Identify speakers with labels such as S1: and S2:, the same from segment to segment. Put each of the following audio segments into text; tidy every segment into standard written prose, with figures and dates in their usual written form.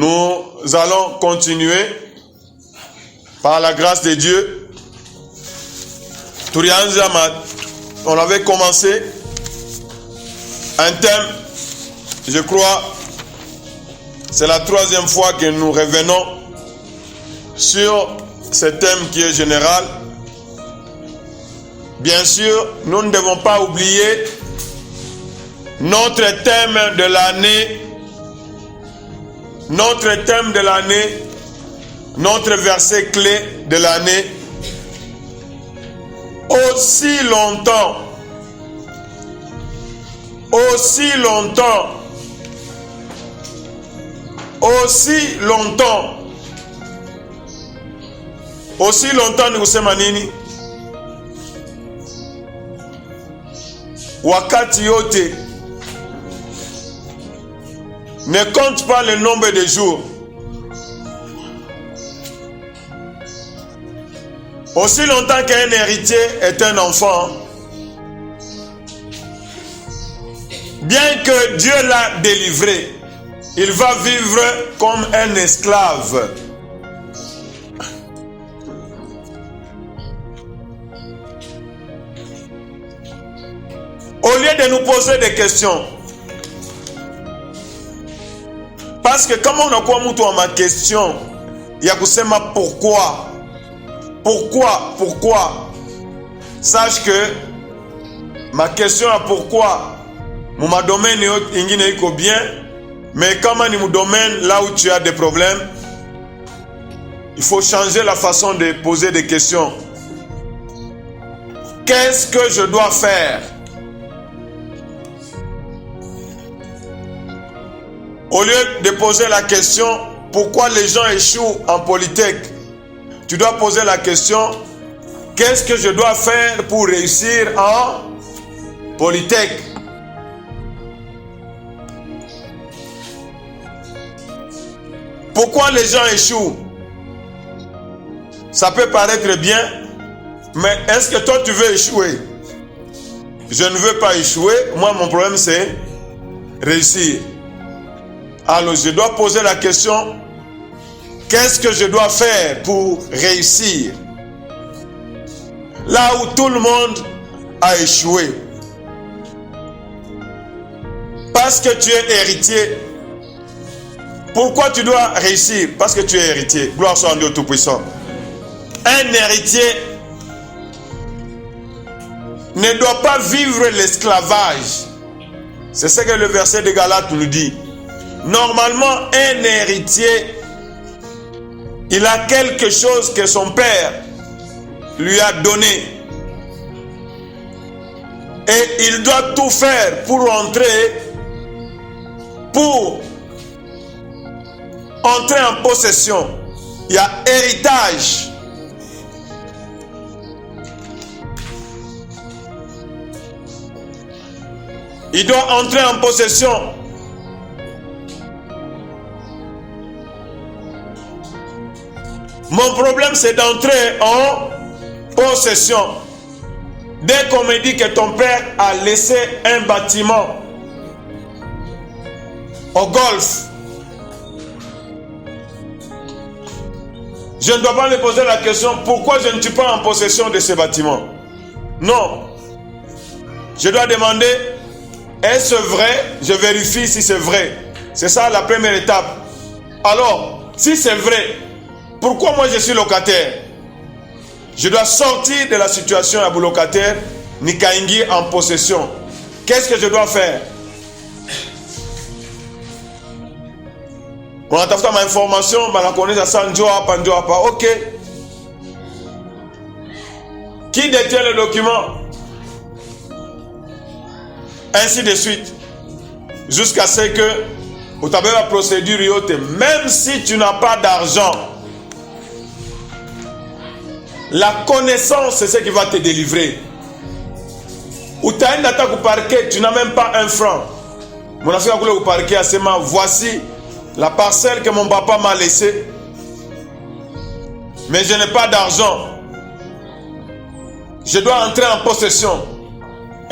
S1: nous allons continuer par la grâce de Dieu. On avait commencé un thème, je crois, c'est la 3e fois que nous revenons sur ce thème qui est général. Bien sûr, nous ne devons pas oublier notre thème de l'année, notre verset clé de l'année. Aussi longtemps ni kusema nini? Wakati yote. Ne compte pas le nombre de jours. Aussi longtemps qu'un héritier est un enfant, bien que Dieu l'a délivré, il va vivre comme un esclave. Au lieu de nous poser des questions, parce que comme on a quoi moutou à ma question, il y a kusema pourquoi. Sache que ma question à pourquoi, mon domaine est bien, mais comme mon domaine là où tu as des problèmes, il faut changer la façon de poser des questions. Qu'est-ce que je dois faire? Au lieu de poser la question pourquoi les gens échouent en Polytech, tu dois poser la question qu'est-ce que je dois faire pour réussir en Polytech? Pourquoi les gens échouent? Ça peut paraître bien, mais est-ce que toi tu veux échouer? Je ne veux pas échouer. Moi, mon problème c'est réussir. Alors, je dois poser la question, qu'est-ce que je dois faire pour réussir? Là où tout le monde a échoué. Parce que tu es héritier. Pourquoi tu dois réussir? Parce que tu es héritier. Gloire soit à Dieu Tout-Puissant. Un héritier ne doit pas vivre l'esclavage. C'est ce que le verset de Galates nous dit. Normalement, un héritier, il a quelque chose que son père lui a donné. Et il doit tout faire pour entrer en possession. Il y a héritage. Il doit entrer en possession. Mon problème, c'est d'entrer en possession. Dès qu'on me dit que ton père a laissé un bâtiment au golf, je ne dois pas me poser la question pourquoi je ne suis pas en possession de ce bâtiment. Non. Je dois demander, est-ce vrai? Je vérifie si c'est vrai. C'est ça la première étape. Alors, si c'est vrai, pourquoi moi je suis locataire? Je dois sortir de la situation à locataire, nikaingi en possession. Qu'est-ce que je dois faire? On a tafuta ma information, on connaît ça, ok. Qui détient le document? Ainsi de suite. Jusqu'à ce que, au travers de la procédure, même si tu n'as pas d'argent, la connaissance, c'est ce qui va te délivrer. Ou tu as une attaque au parquet, tu n'as même pas un franc. Mon affaire au parquet à seulement, voici la parcelle que mon papa m'a laissée, mais je n'ai pas d'argent. Je dois entrer en possession.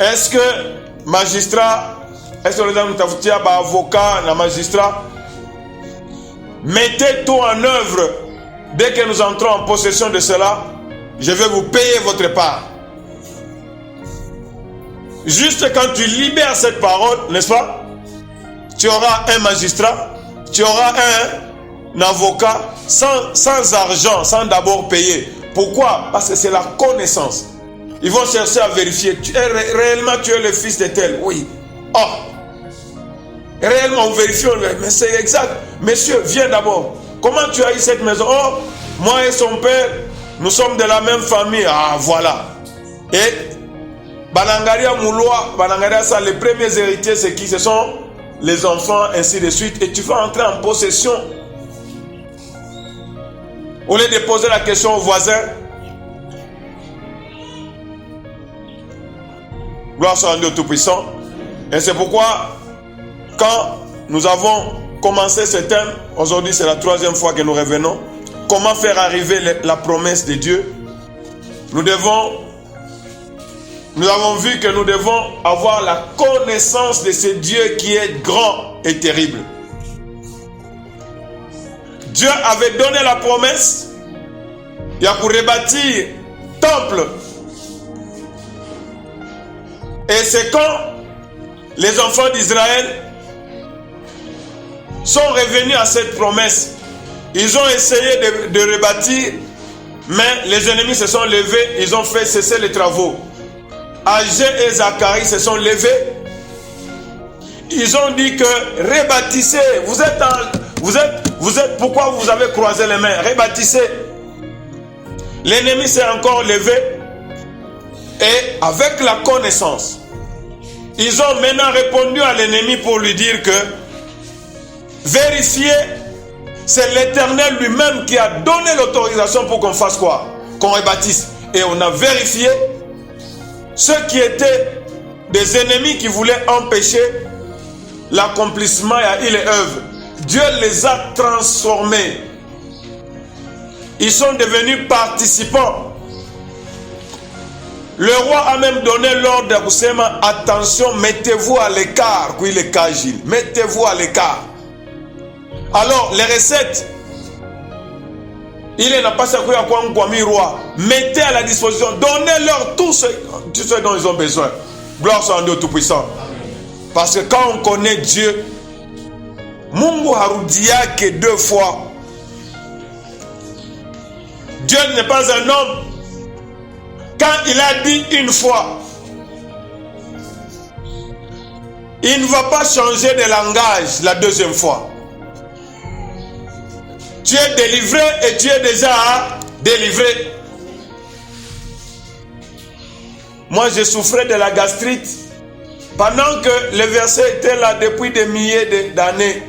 S1: Est-ce que magistrat, est-ce que les gens avocat, la magistrat, mettez tout en œuvre. Dès que nous entrons en possession de cela, je vais vous payer votre part. Juste quand tu libères cette parole, n'est-ce pas? Tu auras un magistrat, tu auras un avocat sans argent, sans d'abord payer. Pourquoi? Parce que c'est la connaissance. Ils vont chercher à vérifier. Réellement, tu es le fils de tel. Oui. Oh. Réellement, on vérifie. Mais c'est exact. Monsieur, viens d'abord. Comment tu as eu cette maison? Oh, moi et son père, nous sommes de la même famille. Ah, voilà. Et Banangaria Mouloa, Banangaria, ça, les premiers héritiers, c'est qui? Ce sont les enfants, ainsi de suite. Et tu vas entrer en possession. Au lieu de poser la question au voisin, gloire soit à Dieu Tout-Puissant. Et c'est pourquoi, quand nous avons commencé ce thème, aujourd'hui c'est la 3e fois que nous revenons, comment faire arriver la promesse de Dieu, nous avons vu que nous devons avoir la connaissance de ce Dieu qui est grand et terrible. Dieu avait donné la promesse, il y a pour rebâtir temple. Et c'est quand les enfants d'Israël sont revenus à cette promesse. Ils ont essayé de rebâtir, mais les ennemis se sont levés, ils ont fait cesser les travaux. Agé et Zacharie se sont levés. Ils ont dit que rebâtissez. Pourquoi vous avez croisé les mains? Rebâtissez. L'ennemi s'est encore levé. Et avec la connaissance, ils ont maintenant répondu à l'ennemi pour lui dire que vérifiez, c'est l'Éternel lui-même qui a donné l'autorisation pour qu'on fasse quoi? Qu'on rebâtisse. Et on a vérifié ceux qui étaient des ennemis qui voulaient empêcher l'accomplissement et il et œuvre. Dieu les a transformés. Ils sont devenus participants. Le roi a même donné l'ordre à Kusema, attention, mettez-vous à l'écart. Mettez-vous à l'écart. Alors, les recettes, il n'a pas ça roi. Mettez à la disposition, donnez-leur tout ce dont ils ont besoin. Gloire soit à Dieu Tout-Puissant. Parce que quand on connaît Dieu, Mungu harudia que 2 fois. Dieu n'est pas un homme. Quand il a dit une fois, il ne va pas changer de langage la 2e fois. Tu es délivré et tu es déjà délivré. Moi, je souffrais de la gastrite pendant que le verset était là depuis des milliers d'années.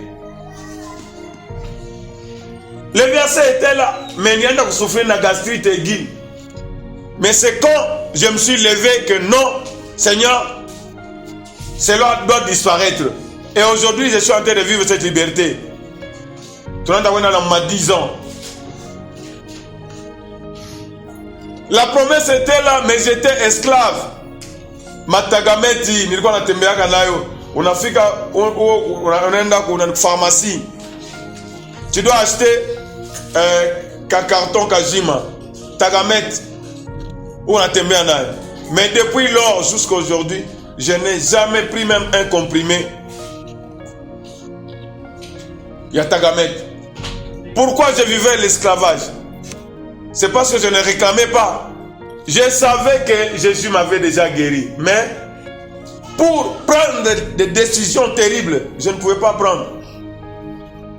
S1: Le verset était là, mais il y a souffert de la gastrite aiguë. Mais c'est quand je me suis levé que non, Seigneur, cela doit disparaître. Et aujourd'hui, je suis en train de vivre cette liberté. Tu as 10 ans. La promesse était là, mais j'étais esclave. Matagameti, nilikuwa natembeaka nayo. Unafika, unaenda kuna pharmacie. Tu dois acheter carton Kajima, Tagamet, où on a tembea nayo. Mais depuis lors jusqu'à aujourd'hui, je n'ai jamais pris même un comprimé. Il y a Tagamet. Pourquoi je vivais l'esclavage? C'est parce que je ne réclamais pas. Je savais que Jésus m'avait déjà guéri. Mais pour prendre des décisions terribles, je ne pouvais pas prendre.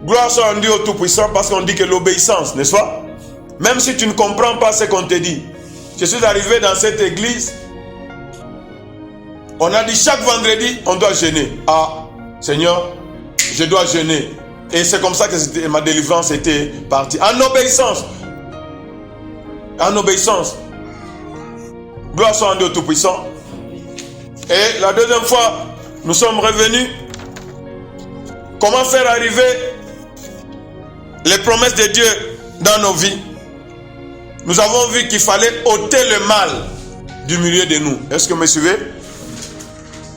S1: Gloire soit à Dieu Tout-Puissant, parce qu'on dit que l'obéissance, n'est-ce pas? Même si tu ne comprends pas ce qu'on te dit. Je suis arrivé dans cette église. On a dit chaque vendredi, on doit jeûner. Ah, Seigneur, je dois jeûner. Et c'est comme ça que ma délivrance était partie. En obéissance. En obéissance. Gloire soit à Dieu Tout-Puissant. Et la 2e fois, nous sommes revenus. Comment faire arriver les promesses de Dieu dans nos vies? Nous avons vu qu'il fallait ôter le mal du milieu de nous. Est-ce que vous me suivez?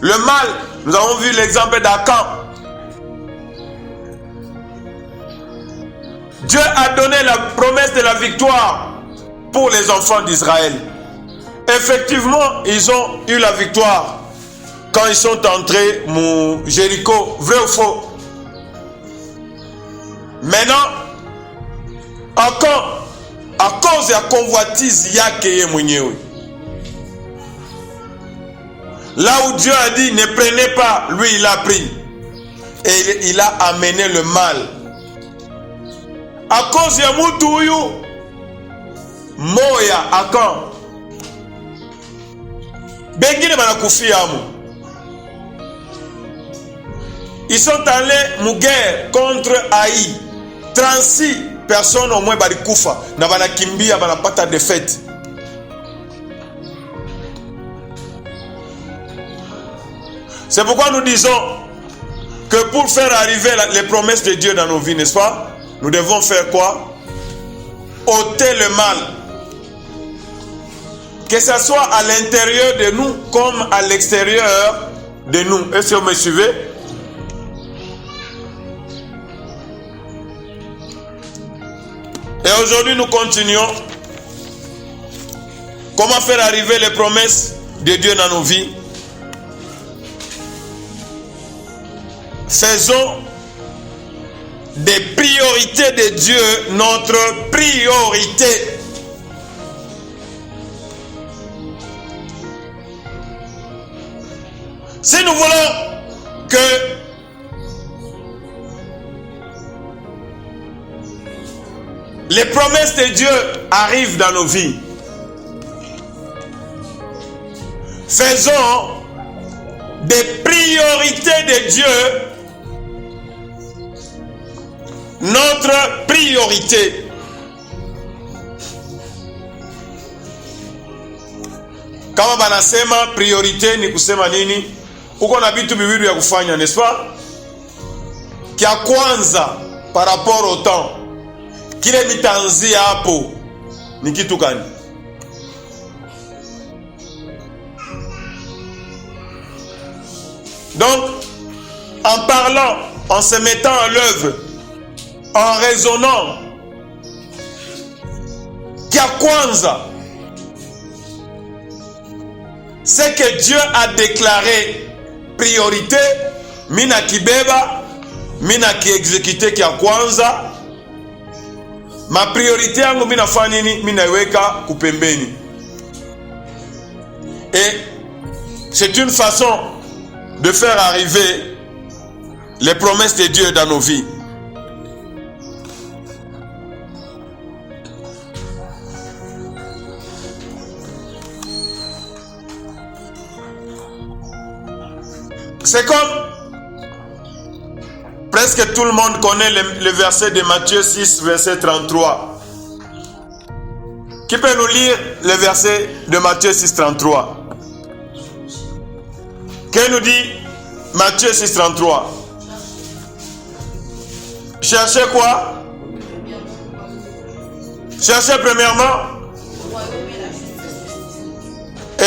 S1: Le mal, nous avons vu l'exemple d'Akan. Dieu a donné la promesse de la victoire pour les enfants d'Israël. Effectivement, ils ont eu la victoire quand ils sont entrés au Jéricho. Vrai ou faux? Maintenant, encore, à cause de la convoitise yake mwenyewe, là où Dieu a dit ne prenez pas, lui il a pris. Et il a amené le mal. À cause de Moutouyou, Moya, Akan, Bengine Manakufiamu. Ils sont allés en guerre contre Haï. 36 personnes au moins Barikoufa. Nabana Kimbi, Nabana Pata de fête. C'est pourquoi nous disons que pour faire arriver les promesses de Dieu dans nos vies, n'est-ce pas? Nous devons faire quoi? Ôter le mal. Que ce soit à l'intérieur de nous comme à l'extérieur de nous. Est-ce que vous me suivez? Et aujourd'hui, nous continuons. Comment faire arriver les promesses de Dieu dans nos vies? Faisons des priorités de Dieu notre priorité. Si nous voulons que les promesses de Dieu arrivent dans nos vies, faisons des priorités de Dieu notre priorité. Kama banasema priorité ni kusema nini? Uko na vitu viwili ya kufanya, n'est-ce pas? Kia kwanza par rapport au temps, kile mitanzia hapo ni kitu gani? Donc, en parlant, en se mettant en l'œuvre, en raisonnant, kia kwanza, c'est que Dieu a déclaré priorité, mina kibeba, mina ki exécuter kia kwanza. Ma priorité yangu mina fanya nini? Mina iweka kupembeni. Et c'est une façon de faire arriver les promesses de Dieu dans nos vies. C'est comme presque tout le monde connaît le verset de Matthieu 6, verset 33. Qui peut nous lire le verset de Matthieu 6, 33? Qu'est-ce nous dit Matthieu 6, 33? Cherchez quoi? Cherchez premièrement. Et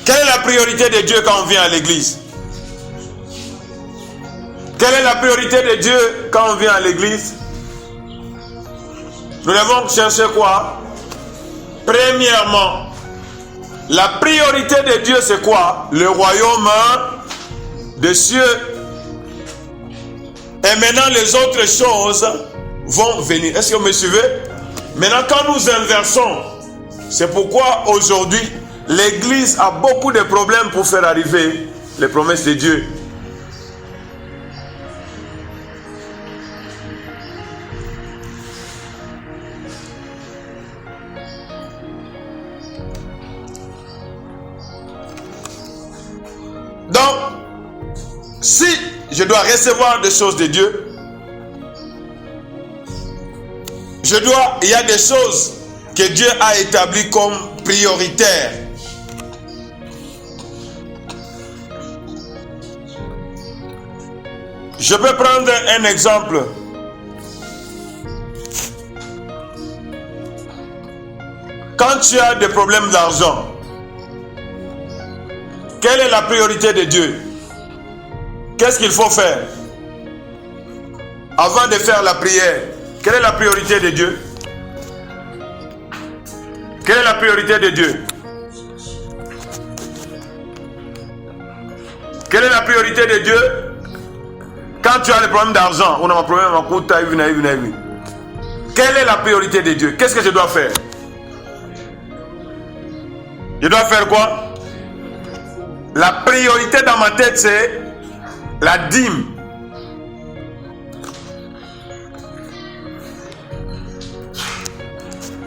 S1: quelle est la priorité de Dieu quand on vient à l'église? Quelle est la priorité de Dieu quand on vient à l'église? Nous devons chercher quoi? Premièrement, la priorité de Dieu c'est quoi? Le royaume des cieux. Et maintenant les autres choses vont venir. Est-ce que vous me suivez? Maintenant quand nous inversons, c'est pourquoi aujourd'hui l'Église a beaucoup de problèmes pour faire arriver les promesses de Dieu. Donc, si je dois recevoir des choses de Dieu, il y a des choses que Dieu a établies comme prioritaires. Je peux prendre un exemple. Quand tu as des problèmes d'argent, quelle est la priorité de Dieu? Qu'est-ce qu'il faut faire? avant de faire la prière, quelle est la priorité de Dieu? Quelle est la priorité de Dieu? Quelle est la priorité de Dieu? Quand tu as le problème d'argent, on a un problème à coût, quelle est la priorité de Dieu? Qu'est-ce que je dois faire? Je dois faire quoi? La priorité dans ma tête, c'est la dîme.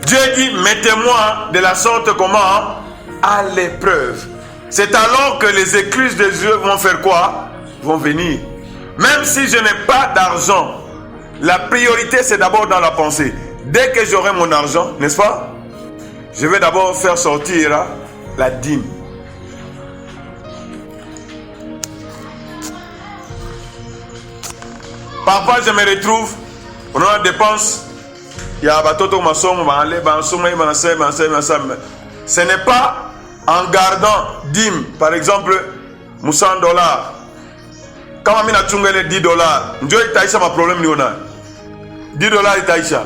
S1: Dieu dit, mettez-moi de la sorte comment? À l'épreuve. C'est alors que les écluses de Dieu vont faire quoi? Vont venir. Même si je n'ai pas d'argent, la priorité c'est d'abord dans la pensée. Dès que j'aurai mon argent, n'est-ce pas? Je vais d'abord faire sortir la dîme. Parfois je me retrouve, on a des dépenses. Il y a batoto masom, ce n'est pas en gardant dîme, par exemple, $100. Quand on a $10, Dieu taïcha ma problème $10 taïcha.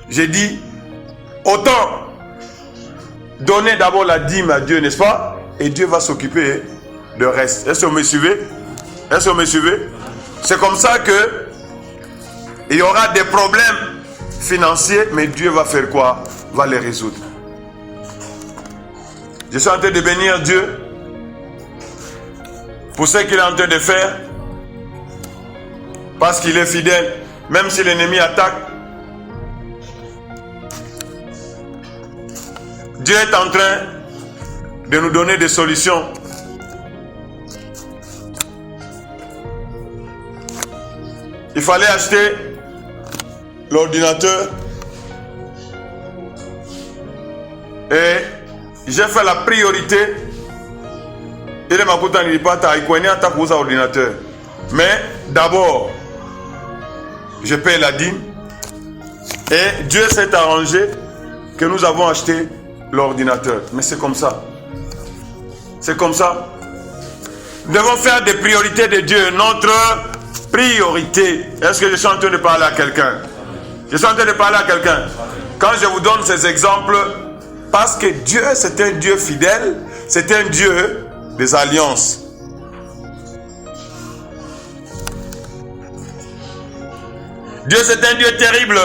S1: J'ai dit autant donner d'abord la dîme à Dieu, n'est-ce pas? Et Dieu va s'occuper du reste. Est-ce que vous me suivez? Est-ce que vous me suivez? C'est comme ça que il y aura des problèmes financiers, mais Dieu va faire quoi? Va les résoudre. Je suis en train de bénir Dieu pour ce qu'il est en train de faire, parce qu'il est fidèle, même si l'ennemi attaque. Dieu est en train de nous donner des solutions. Il fallait acheter l'ordinateur et j'ai fait la priorité. Il m'a coûté un ordinateur. Mais d'abord, je paye la dîme et Dieu s'est arrangé que nous avons acheté l'ordinateur. Mais c'est comme ça. C'est comme ça. Nous devons faire des priorités de Dieu. Notre priorité. Est-ce que je suis en train de parler à quelqu'un? Je suis en train de parler à quelqu'un. Quand je vous donne ces exemples, parce que Dieu, c'est un Dieu fidèle, c'est un Dieu des alliances. Dieu, c'est un Dieu terrible.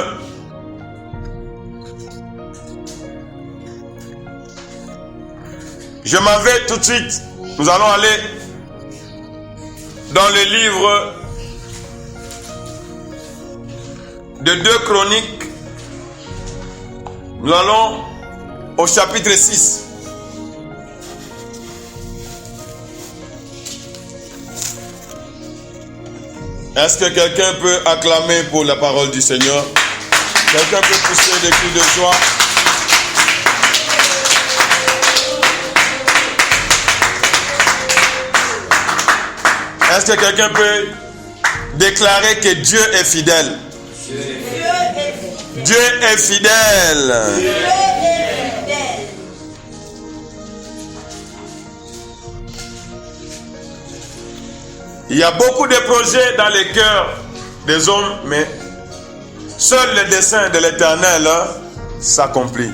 S1: Je m'en vais tout de suite. Nous allons aller dans le livre de 2 Chroniques. Nous allons au chapitre 6. Est-ce que quelqu'un peut acclamer pour la parole du Seigneur? Quelqu'un peut pousser des cris de joie? Est-ce que quelqu'un peut déclarer que Dieu est fidèle? Dieu est fidèle. Il y a beaucoup de projets dans les cœurs des hommes, mais seul le dessein de l'Éternel s'accomplit.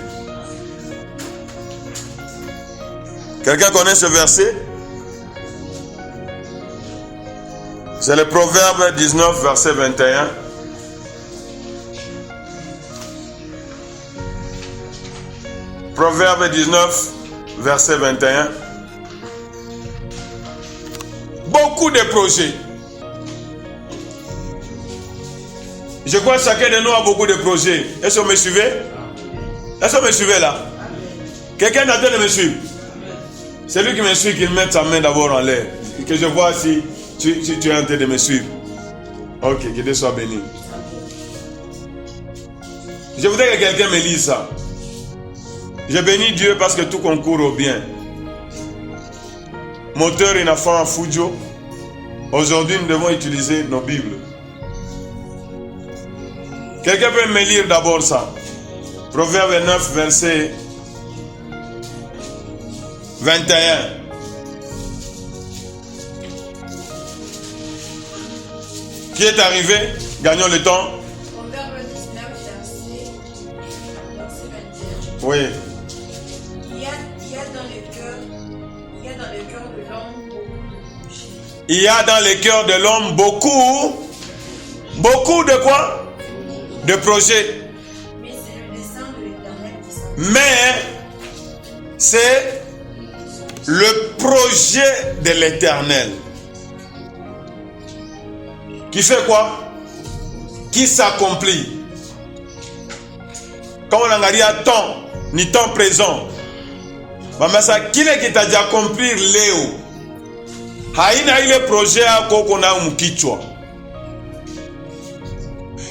S1: Quelqu'un connaît ce verset? C'est le Proverbe 19, verset 21. Proverbe 19, verset 21. Beaucoup de projets. Je crois que chacun de nous a beaucoup de projets. Est-ce que vous me suivez? Est-ce que vous me suivez là? Quelqu'un est en train de me suivre? C'est lui qui me suit, qu'il mette sa main d'abord en l'air. Que je vois si tu es en train de me suivre. Ok, que Dieu soit béni. Je voudrais que quelqu'un me lise ça. Je bénis Dieu parce que tout concourt au bien. Moteur Inafan Fujo. Aujourd'hui, nous devons utiliser nos Bibles. Quelqu'un peut me lire d'abord ça. Proverbe 9, verset 21. Qui est arrivé? Gagnons le temps.
S2: Proverbe 19, verset 21.
S1: Oui.
S2: Il y a dans le cœur de l'homme beaucoup de projets.
S1: Il y a dans le cœur de l'homme beaucoup de quoi? De projets.
S2: Mais c'est le dessein de l'Éternel qui s'en.
S1: Mais c'est le projet de l'Éternel qui fait quoi? Qui s'accomplit. Quand on a dit à temps, ni temps présent. Mais ça, qui est qui t'a dit accomplir Léo? Haïna ile projet à kokona mukichwa.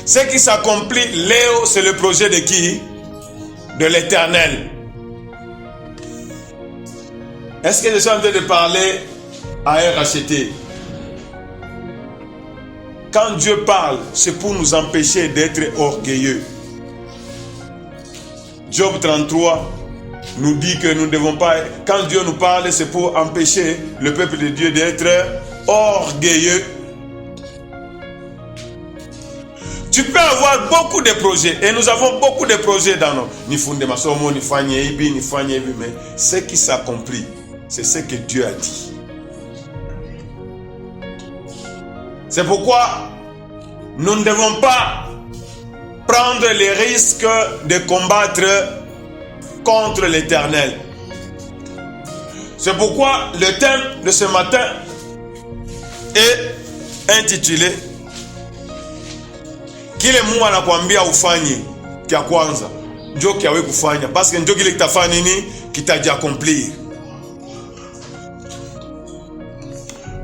S1: Ce qui s'accomplit, Léo, c'est le projet de qui? De l'Éternel. Est-ce que je suis en train de parler à un racheté? Quand Dieu parle, c'est pour nous empêcher d'être orgueilleux. Job 33 nous dit que nous ne devons pas... Quand Dieu nous parle, c'est pour empêcher le peuple de Dieu d'être orgueilleux. Tu peux avoir beaucoup de projets. Et nous avons beaucoup de projets dans nos... mais ce qui s'accomplit, c'est ce que Dieu a dit. C'est pourquoi nous ne devons pas prendre les risques de combattre contre l'Éternel. C'est pourquoi le thème de ce matin est intitulé Kile Mungu anakuambia ufanye kia kwanza ndio kiawe kufanya parce que ndio kile kitafanya nini kitaji accomplir.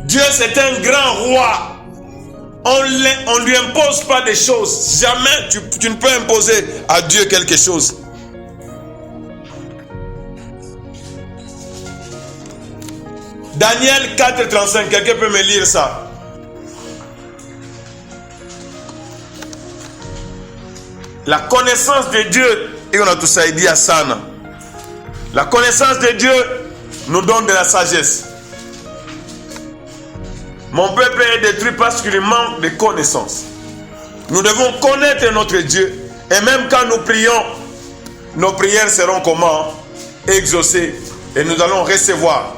S1: Dieu c'est un grand roi. On lui impose pas des choses. Jamais tu ne peux imposer à Dieu quelque chose. Daniel 4:35, quelqu'un peut me lire ça? La connaissance de Dieu, et on a tout ça dit à Sana. La connaissance de Dieu nous donne de la sagesse. Mon peuple est détruit parce qu'il manque de connaissance. Nous devons connaître notre Dieu. Et même quand nous prions, nos prières seront comment? Exaucées. Et nous allons recevoir.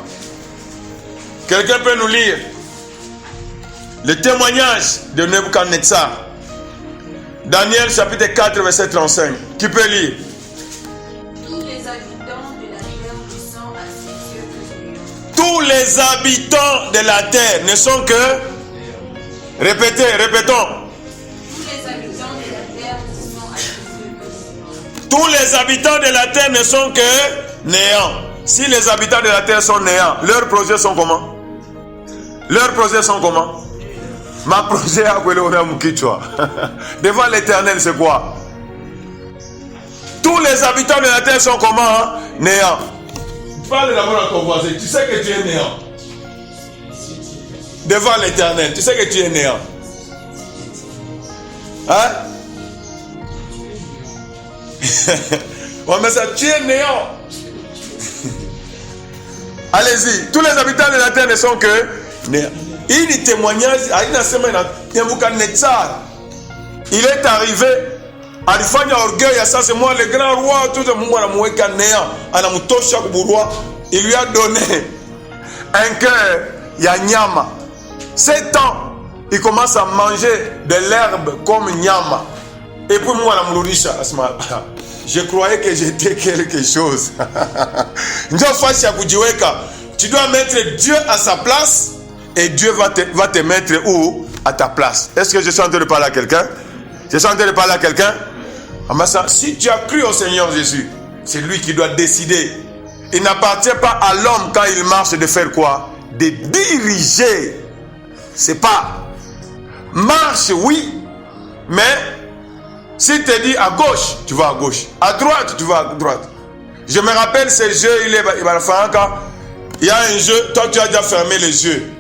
S1: Quelqu'un peut nous lire le témoignage de Nebuchadnezzar. Daniel chapitre 4 verset 35. Qui peut lire?
S2: Tous les habitants de la terre ne sont à ses yeux que néant.
S1: Tous les habitants de la terre ne sont que... Répétons.
S2: Tous les habitants de la terre ne sont à ses yeux que néant.
S1: Tous les habitants de la terre ne sont que néants. Si les habitants de la terre sont néants, leurs projets sont comment? Leurs projets sont comment? Ma projet a devant l'Éternel, c'est quoi? Tous les habitants de la terre sont comment? Néants. Parle d'abord à ton voisin. Tu sais que tu es néant. Devant l'Éternel, tu sais que tu es néant. Hein? Ouais, mais ça, tu es néant. Allez-y. Tous les habitants de la terre ne sont que néants. Il y a témoignage, il est arrivé à l'ifanya orgueil, ça c'est moi le grand roi, tout le monde a moué néant, il lui a donné un cœur, yanyama. 7 ans, il commence à manger de l'herbe comme nyama. Et puis moi, je croyais que j'étais quelque chose. Tu dois mettre Dieu à sa place. Et Dieu va te mettre où? À ta place. Est-ce que je suis en train de parler à quelqu'un? Je suis en train de parler à quelqu'un? Si tu as cru au Seigneur Jésus, c'est lui qui doit décider. Il n'appartient pas à l'homme quand il marche de faire quoi? De diriger. C'est pas marche, oui, mais si tu dis à gauche, tu vas à gauche. À droite, tu vas à droite. Je me rappelle ce jeu, il y a un jeu, toi tu as déjà fermé les yeux.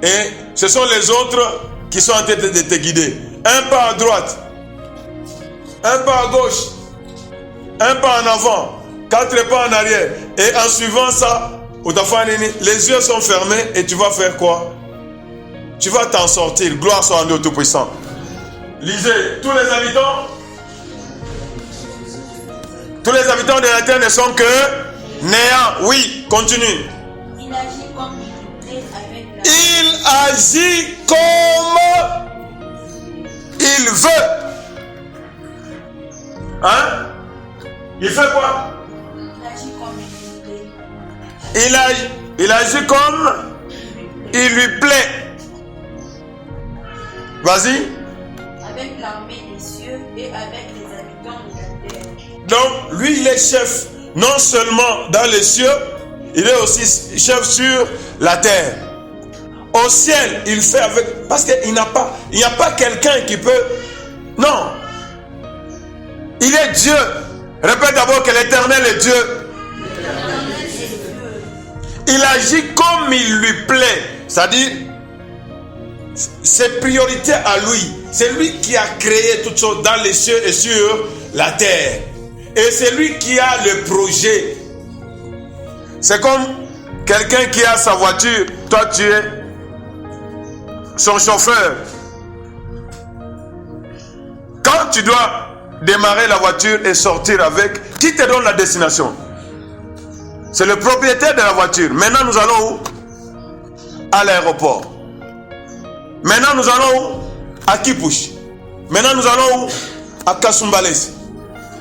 S1: Et ce sont les autres qui sont en train de te guider. Un pas à droite, un pas à gauche, un pas en avant, 4 pas en arrière. Et en suivant ça, les yeux sont fermés et tu vas faire quoi? Tu vas t'en sortir. Gloire soit à Dieu Tout-Puissant. Lisez, tous les habitants de la terre ne sont que néants. Oui, continue.
S2: Il agit comme il plaît avec la...
S1: Il agit comme il veut. Hein? Il fait quoi?
S2: Il agit comme il plaît.
S1: Il agit comme il lui plaît. Vas-y.
S2: Avec l'armée des cieux et avec les habitants de la terre.
S1: Donc, lui, il est chef, non seulement dans les cieux, il est aussi chef sur la terre. Au ciel, il fait avec... Parce qu'il n'y a pas quelqu'un qui peut... Non. Il est Dieu. Répète d'abord que l'Éternel est Dieu. Il agit comme il lui plaît. C'est-à-dire, c'est priorité à lui. C'est lui qui a créé toutes choses dans les cieux et sur la terre. Et c'est lui qui a le projet. C'est comme quelqu'un qui a sa voiture. Toi, tu es son chauffeur. Quand tu dois démarrer la voiture et sortir avec, qui te donne la destination? C'est le propriétaire de la voiture. Maintenant, nous allons où? À l'aéroport. Maintenant, nous allons où? À Kipush. Maintenant, nous allons où? À Kasumbalès.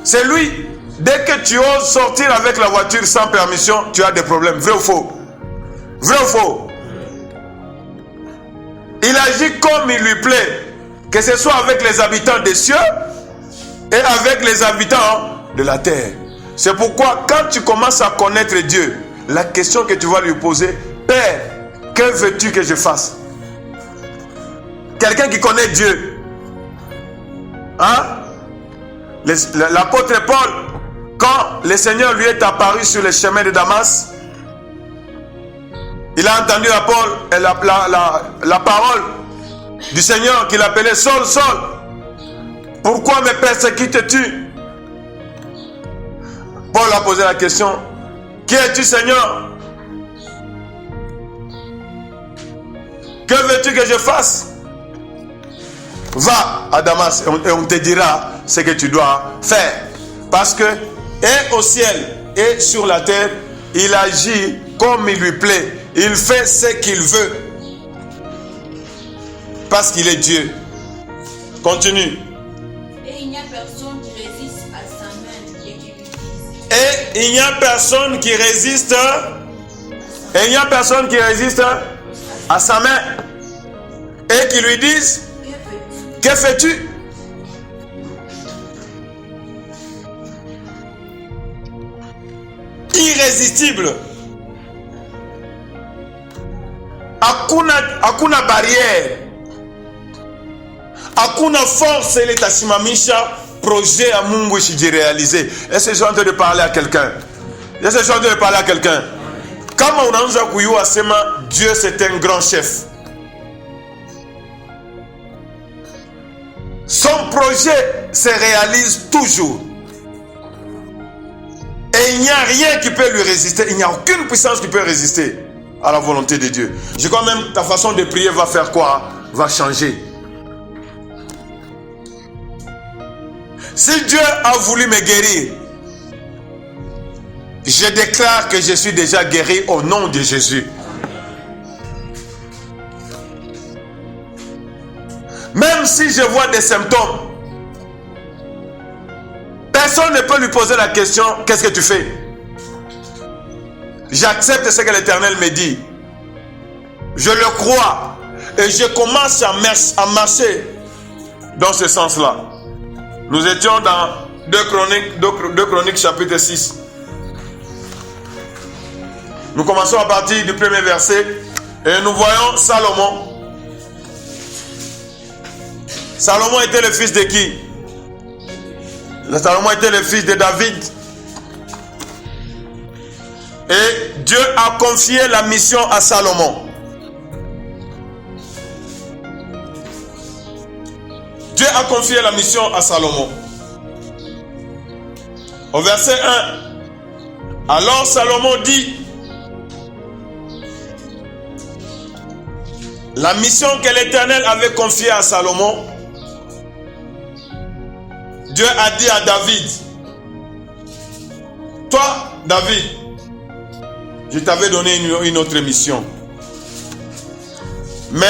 S1: C'est lui. Dès que tu oses sortir avec la voiture sans permission, tu as des problèmes. Vrai ou faux? Vrai ou faux? Il agit comme il lui plaît. Que ce soit avec les habitants des cieux et avec les habitants de la terre. C'est pourquoi quand tu commences à connaître Dieu, la question que tu vas lui poser: Père, que veux-tu que je fasse? Quelqu'un qui connaît Dieu. Hein? L'apôtre Paul, quand le Seigneur lui est apparu sur le chemin de Damas, il a entendu la parole du Seigneur qu'il appelait: Saul, Saul, pourquoi me persécutes-tu? Paul a posé la question: Qui es-tu, Seigneur? Que veux-tu que je fasse? Va à Damas et on te dira ce que tu dois faire. Parce que, et au ciel et sur la terre, il agit comme il lui plaît. Il fait ce qu'il veut. Parce qu'il est Dieu. Continue.
S2: Et il n'y a personne qui résiste à sa main et qui lui dise.
S1: Et il n'y a personne qui résiste. Et il n'y a personne qui résiste à sa main. Et qui lui dise: Que fais-tu? Irrésistible. Hakuna barrière. Hakuna force ile itasimamisha projet ya Mungu isijirealize. Est-ce que je suis en train de parler à quelqu'un? Est-ce que je suis en train de parler à quelqu'un? Kama unaanza kuyua sema Dieu c'est un grand chef. Son projet se réalise toujours. Et il n'y a rien qui peut lui résister. Il n'y a aucune puissance qui peut résister à la volonté de Dieu. Je crois même ta façon de prier va faire quoi? Va changer. Si Dieu a voulu me guérir, je déclare que je suis déjà guéri au nom de Jésus. Même si je vois des symptômes, personne ne peut lui poser la question: qu'est-ce que tu fais? J'accepte ce que l'Éternel me dit. Je le crois. Et je commence à marcher dans ce sens-là. Nous étions dans 2 Chroniques chapitre 6. Nous commençons à partir du premier verset. Et nous voyons Salomon. Salomon était le fils de qui? Salomon était le fils de David. Et Dieu a confié la mission à Salomon. Dieu a confié la mission à Salomon. Au verset 1. Alors Salomon dit: La mission que l'Éternel avait confiée à Salomon, Dieu a dit à David, toi, David, je t'avais donné une autre mission. Mais,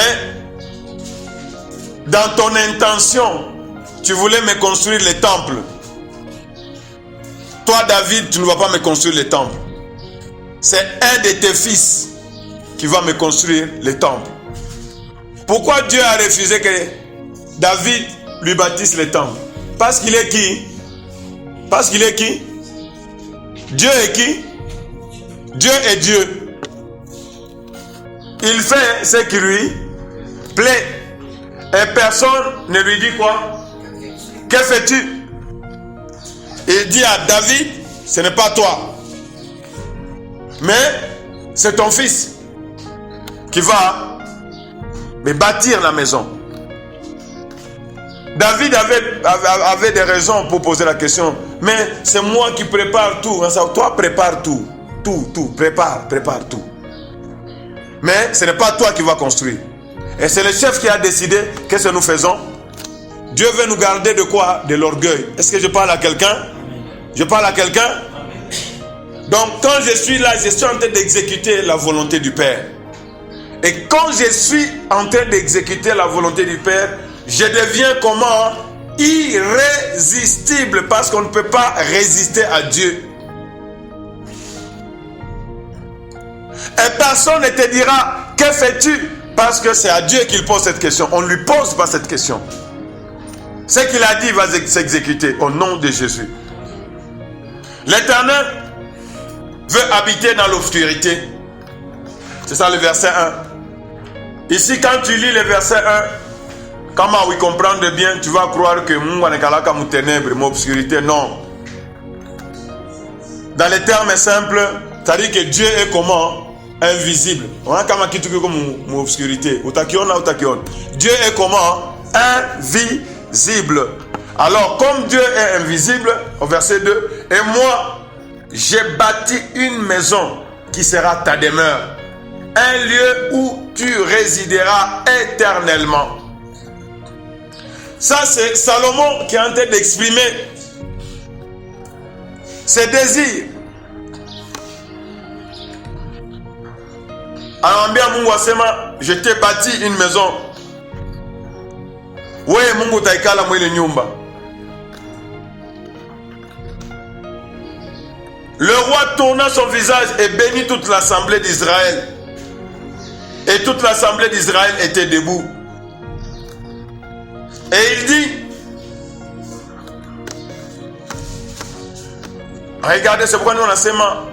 S1: dans ton intention, tu voulais me construire le temple. Toi, David, tu ne vas pas me construire le temple. C'est un de tes fils qui va me construire le temple. Pourquoi Dieu a refusé que David lui bâtisse le temple? Parce qu'il est qui? Parce qu'il est qui? Dieu est qui? Dieu est Dieu. Il fait ce qui lui plaît. Et personne ne lui dit quoi? Que fais-tu? Il dit à David, ce n'est pas toi, mais c'est ton fils qui va me bâtir la maison. David avait des raisons pour poser la question, mais c'est moi qui prépare tout. Toi, prépare tout. Prépare tout. Mais ce n'est pas toi qui vas construire. Et c'est le chef qui a décidé. Qu'est-ce que nous faisons? Dieu veut nous garder de quoi? De l'orgueil. Est-ce que je parle à quelqu'un? Je parle à quelqu'un? Donc quand je suis là, je suis en train d'exécuter la volonté du Père. Et quand je suis en train d'exécuter la volonté du Père, je deviens comment? Irrésistible, parce qu'on ne peut pas résister à Dieu. Et personne ne te dira, que fais-tu? Parce que c'est à Dieu qu'il pose cette question. On ne lui pose pas cette question. Ce qu'il a dit va s'exécuter au nom de Jésus. L'Éternel veut habiter dans l'obscurité. C'est ça le verset 1. Ici, quand tu lis le verset 1, comment oui comprendre bien, tu vas croire que Mungu anakalaka mu ténèbres, mu obscurité. Non. Dans les termes simples, c'est-à-dire que Dieu est comment? Invisible. On a comme qui comme mu obscurité. Dieu est comment? Invisible. Alors, comme Dieu est invisible, au verset 2, et moi, j'ai bâti une maison qui sera ta demeure, un lieu où tu résideras éternellement. Ça, c'est Salomon qui est en train d'exprimer ses désirs. Alors, je t'ai bâti une maison. Oui, Mungu taikala mwile nyumba. Le roi tourna son visage et bénit toute l'assemblée d'Israël. Et toute l'assemblée d'Israël était debout. Et il dit, regardez, c'est pourquoi nous on a seulement,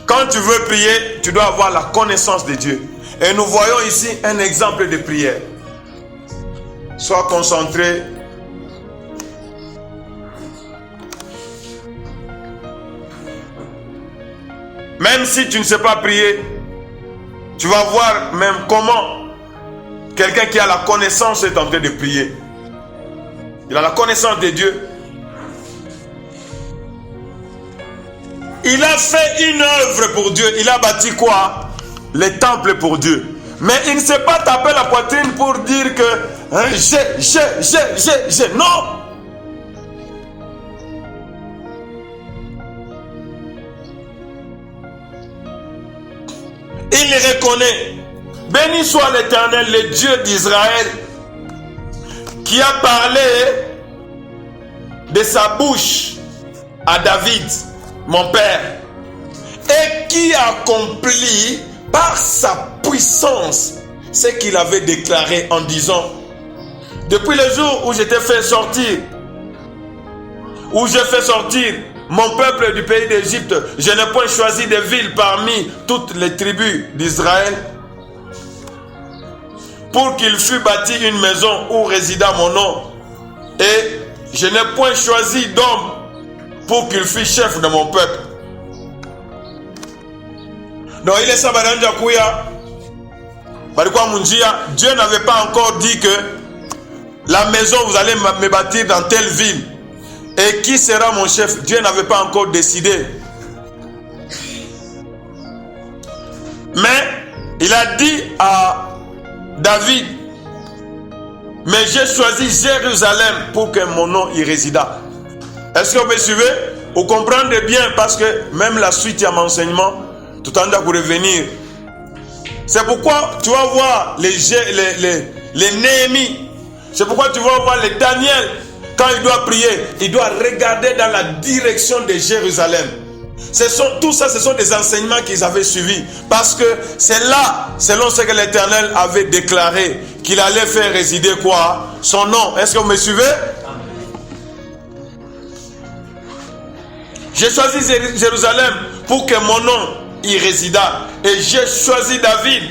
S1: quand tu veux prier, tu dois avoir la connaissance de Dieu. Et nous voyons ici un exemple de prière. Sois concentré. Même si tu ne sais pas prier, tu vas voir même comment quelqu'un qui a la connaissance est en train de prier. Il a la connaissance de Dieu. Il a fait une œuvre pour Dieu. Il a bâti quoi? Les temples pour Dieu. Mais il ne s'est pas tapé la poitrine pour dire que j'ai. Non. Il reconnaît. Béni soit l'Éternel, le Dieu d'Israël, qui a parlé de sa bouche à David, mon père, et qui accomplit par sa puissance ce qu'il avait déclaré en disant, depuis le jour où je t'ai fait sortir, où j'ai fait sortir mon peuple du pays d'Égypte, je n'ai point choisi de villes parmi toutes les tribus d'Israël pour qu'il fût bâti une maison où résida mon nom, et je n'ai point choisi d'homme pour qu'il fût chef de mon peuple. Donc il est sabaranja kuya barikwa munjia. Dieu n'avait pas encore dit que la maison vous allez me bâtir dans telle ville et qui sera mon chef. Dieu n'avait pas encore décidé, mais il a dit à David, mais j'ai choisi Jérusalem pour que mon nom y résida. Est-ce que vous me suivez? Vous comprenez bien, parce que même la suite à mon enseignement, tout en train de revenir. C'est pourquoi tu vas voir les Néhémie. C'est pourquoi tu vas voir les Daniel. Quand il doit prier, il doit regarder dans la direction de Jérusalem. Tout ça, ce sont des enseignements qu'ils avaient suivis. Parce que c'est là, selon ce que l'Éternel avait déclaré, qu'il allait faire résider quoi? Son nom. Est-ce que vous me suivez? J'ai choisi Jérusalem pour que mon nom y résida. Et j'ai choisi David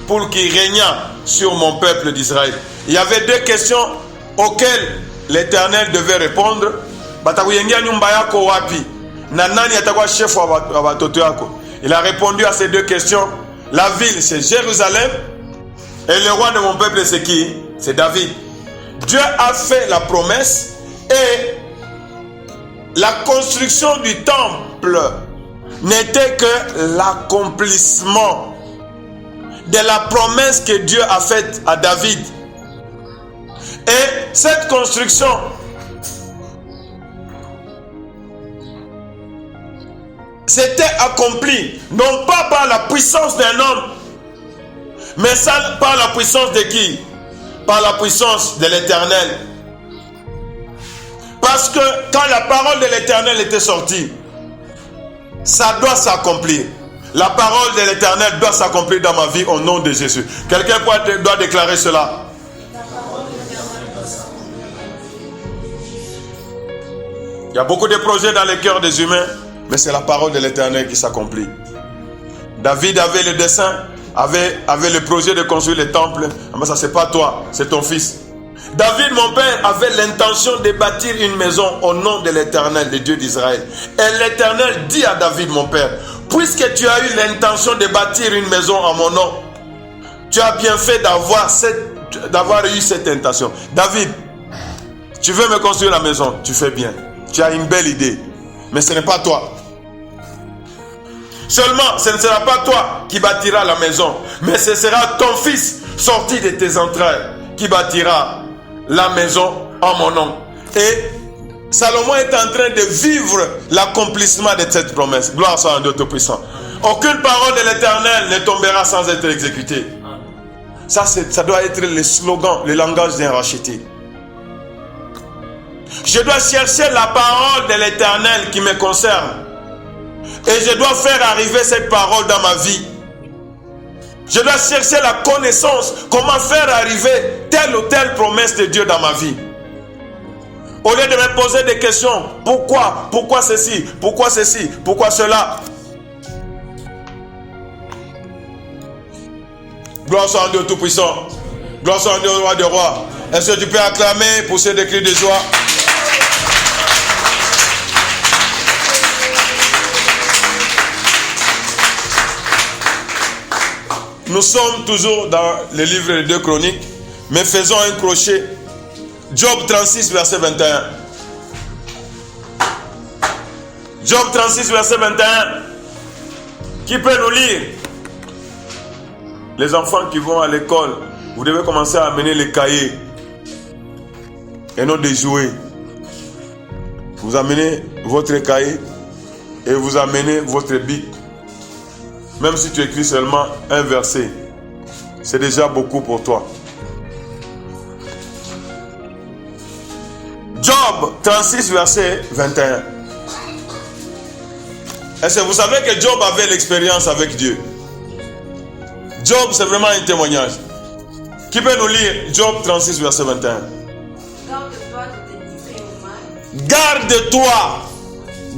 S1: pour qu'il régnât sur mon peuple d'Israël. Il y avait deux questions auxquelles l'Éternel devait répondre. Il a répondu à ces deux questions. La ville, c'est Jérusalem. Et le roi de mon peuple, c'est qui? C'est David. Dieu a fait la promesse. Et la construction du temple n'était que l'accomplissement de la promesse que Dieu a faite à David. Et cette construction s'était accomplie non pas par la puissance d'un homme, mais par la puissance de qui? Par la puissance de l'Éternel. Parce que quand la parole de l'Éternel était sortie, ça doit s'accomplir. La parole de l'Éternel doit s'accomplir dans ma vie au nom de Jésus. Quelqu'un doit déclarer cela. Il y a beaucoup de projets dans les cœurs des humains, mais c'est la parole de l'Éternel qui s'accomplit. David avait le dessein, avait le projet de construire le temple. Mais ça, c'est pas toi, c'est ton fils. David, mon père, avait l'intention de bâtir une maison au nom de l'Éternel, le Dieu d'Israël. Et l'Éternel dit à David, mon père, puisque tu as eu l'intention de bâtir une maison en mon nom, tu as bien fait d'avoir eu cette intention. David, tu veux me construire la maison, tu fais bien. Tu as une belle idée, mais ce n'est pas toi. Seulement, ce ne sera pas toi qui bâtira la maison, mais ce sera ton fils sorti de tes entrailles qui bâtira la maison en mon nom. Et Salomon est en train de vivre l'accomplissement de cette promesse. Gloire soit à Dieu Tout-Puissant. Aucune parole de l'Éternel ne tombera sans être exécutée. Ça doit être le slogan, le langage d'un racheté. Je dois chercher la parole de l'Éternel qui me concerne. Et je dois faire arriver cette parole dans ma vie. Je dois chercher la connaissance, comment faire arriver telle ou telle promesse de Dieu dans ma vie. Au lieu de me poser des questions, pourquoi ceci, pourquoi cela. Gloire soit à Dieu Tout-Puissant. Gloire soit à Dieu, roi des rois. Est-ce que tu peux acclamer, pousser des cris de joie? Nous sommes toujours dans le livre des 2 Chroniques, mais faisons un crochet. Job 36, verset 21. Job 36, verset 21. Qui peut nous lire? Les enfants qui vont à l'école, vous devez commencer à amener les cahiers et non des jouets. Vous amenez votre cahier et vous amenez votre bic. Même si tu écris seulement un verset, c'est déjà beaucoup pour toi. Job 36, verset 21. Est-ce que vous savez que Job avait l'expérience avec Dieu? Job, c'est vraiment un témoignage. Qui peut nous lire Job 36, verset 21?
S2: Garde-toi de te livrer au mal.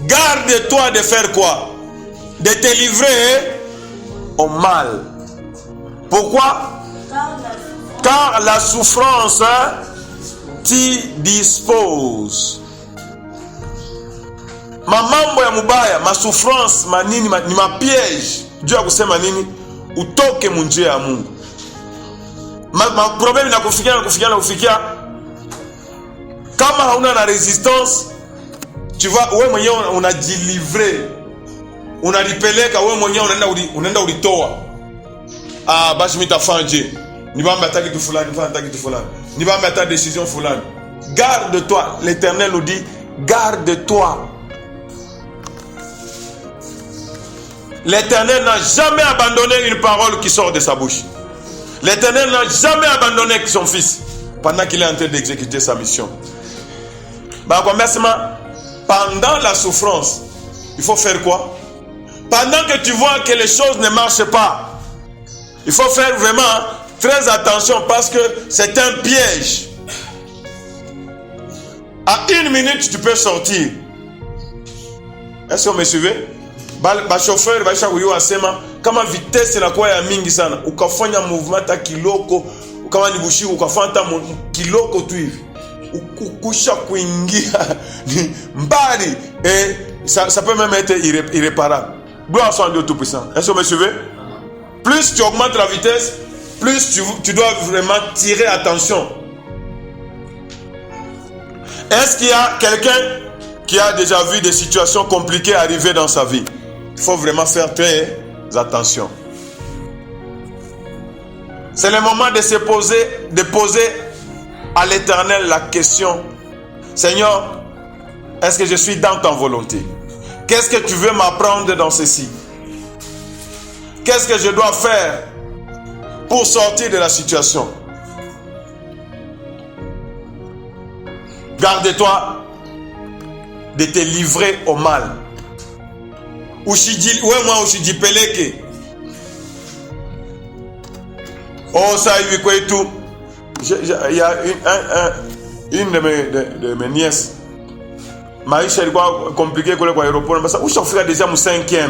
S1: Garde-toi de faire quoi? De te livrer au mal. Pourquoi? Car la souffrance t'y dispose. Mamambo ya mubaya, ma souffrance, manini, ni ma piège. Dieu a kusema nini? Utoke munjia ya Mungu. Ma problème nakufikia. Kama hauna na resistance, tu vas wewe mwenyewe unajilivrer. Unalipeleka wewe mwenyewe unaenda ulitoa. Basi mitafanje. Nibamba ataki tu fulani, nibamba ataki tu fulani. Nibamba ta décision fulani. Garde-toi. L'Éternel nous dit, garde-toi. L'Éternel n'a jamais abandonné une parole qui sort de sa bouche. L'Éternel n'a jamais abandonné son fils pendant qu'il est en train d'exécuter sa mission. Pendant la souffrance, il faut faire quoi? Pendant que tu vois que les choses ne marchent pas, il faut faire vraiment très attention parce que c'est un piège. À 1 minute, tu peux sortir. Est-ce que vous me suivez? Le chauffeur va chaque asema kama vitesse na kwa ya mingi sana ukafanya mouvement ta kiloko kama ni bushi ukafanya kiloko tu hivi ukusha kuingia mbali et ça peut même être irréparable. Gloire soit à Dieu tout-puissant. Est-ce que vous me suivez? Plus tu augmentes la vitesse, plus tu dois vraiment tirer attention. Est-ce qu'il y a quelqu'un qui a déjà vu des situations compliquées arriver dans sa vie? Il faut vraiment faire très attention. C'est le moment de poser à l'Éternel la question. Seigneur, est-ce que je suis dans ta volonté? Qu'est-ce que tu veux m'apprendre dans ceci? Qu'est-ce que je dois faire pour sortir de la situation? Garde-toi de te livrer au mal. Ushiji peleke. Oh, ça y est, quoi et tout. Il y a une de mes nièces. Maisha ilikuwa compliqué kule kwa aéroport. Sasa ushafika déjà mu 5e.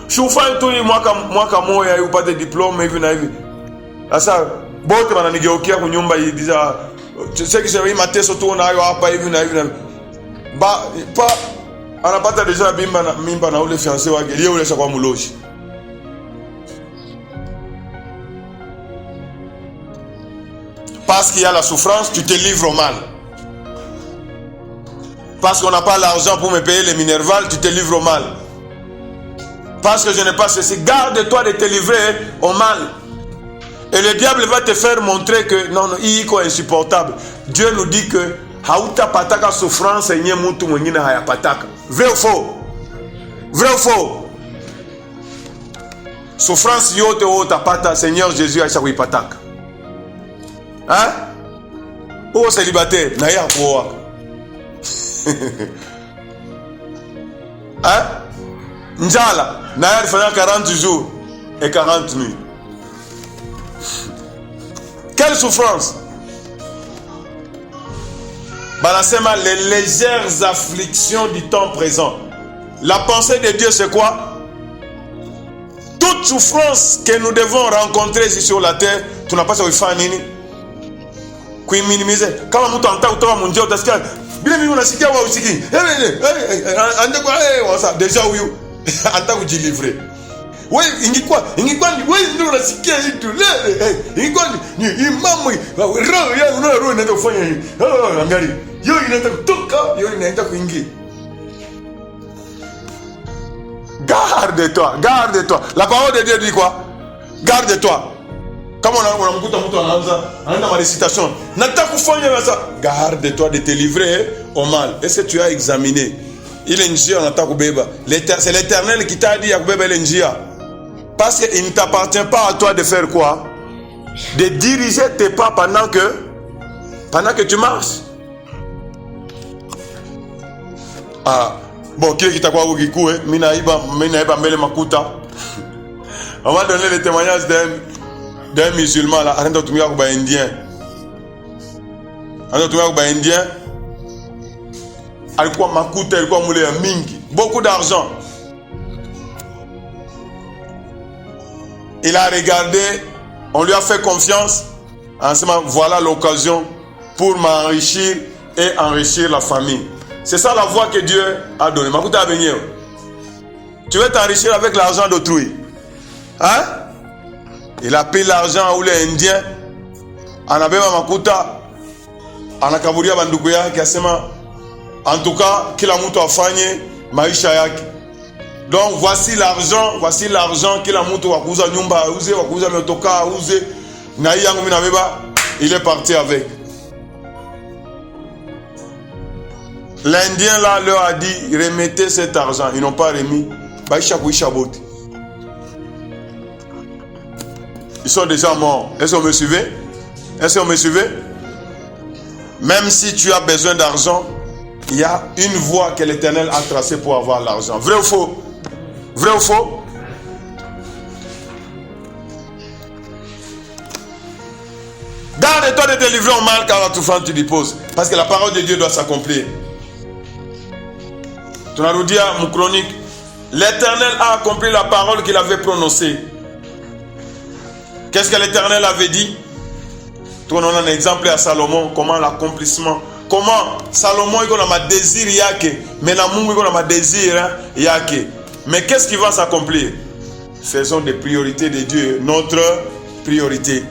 S1: Shufanya tu mwaka moja upate diploma hivi na hivi. Sasa bote wananigeukia kwa nyumba hii deja. Cheki sasa hii mateso tu unayo hapa hivi na hivi na anapata deja mimba na ule fiancé wake. Yeye ule shakwa muloshi. Parce qu'il y a la souffrance, tu te livres au mal. Parce qu'on n'a pas l'argent pour me payer les minervales, tu te livres au mal. Parce que je n'ai pas ceci. Garde-toi de te livrer au mal. Et le diable va te faire montrer que non, il est insupportable. Dieu nous dit que hauta pataka souffrance nye mutu mwingine hayapataka. Vrai ou faux? Vrai ou faux? Souffrance yote utapata Seigneur Jésus aisha kuipataka. Hein? Ou célibataire na ya kuoa. Hein? Njala na ya alifanya 40 jours et 40 nuits. Quelle souffrance? Balasema, les légères afflictions du temps présent. La pensée de Dieu c'est quoi? Toute souffrance que nous devons rencontrer ici sur la terre, tu n'as pas ça faire nini? Kui minimiser. Kama mtu anataka kutoka munjia utasikia bila mimi unasikia wa usiki. Ande kwa wasa deja huyu anataka kujilivrer. Wewe ingekuwa wewe ndio unasikia hitu. Ingekuwa ni imamu roho ya roho inaenda kufanya hivi. Angalia. Yo inaenda kutoka, yo inaenda kuingia. Garde-toi, garde-toi. La parole de Dieu dit quoi? Garde-toi. Kama unamkuta mtu anaanza ma récitation. Nataka kufanya ça. Garde-toi de te livrer au mal. Est-ce que tu as examiné? Ile njia unataka kubeba. C'est l'Éternel qui t'a dit ya kubeba ile njia. Parce qu'il ne t'appartient pas à toi de faire quoi? De diriger tes pas pendant que tu marches. Ah, bon, qui t'a quoi ukiku minaïba mbele makuta. On va donner le témoignage d'un musulman là, anaenda kutumia kwa indien. Anaenda kutumia kwa indien. Alikuwa makuta, alikuwa mule ya mingi, beaucoup d'argent. Il a regardé, on lui a fait confiance. En ce moment, voilà l'occasion pour m'enrichir et enrichir la famille. C'est ça la voie que Dieu a donnée. Makuta a venir. Tu veux t'enrichir avec l'argent d'autrui. Hein? Il a pris l'argent où les Indiens. Anabeba Makuta. Anakaburia banduku yake asema. En tout cas, kila mtu afanye maisha yake. Donc voici l'argent kila mtu wakuuza nyumba auze, wakuuza motoka auze. Il est parti avec. L'Indien là leur a dit, remettez cet argent. Ils n'ont pas remis. Ils sont déjà morts. Est-ce que vous me suivez? Est-ce que vous me suivez? Même si tu as besoin d'argent, il y a une voie que l'Éternel a tracée pour avoir l'argent. Vrai ou faux? Vrai ou faux? Garde-toi de te livrer au mal car à tout fin tu disposes. Parce que la parole de Dieu doit s'accomplir. Tu as dit à mon chronique, l'Éternel a accompli la parole qu'il avait prononcée. Qu'est-ce que l'Éternel avait dit? On a un exemple à Salomon, comment l'accomplissement, comment Salomon il a un désir yake, mais l'amour il a un désir yake. Mais qu'est-ce qui va s'accomplir? Faisons des priorités de Dieu notre priorité.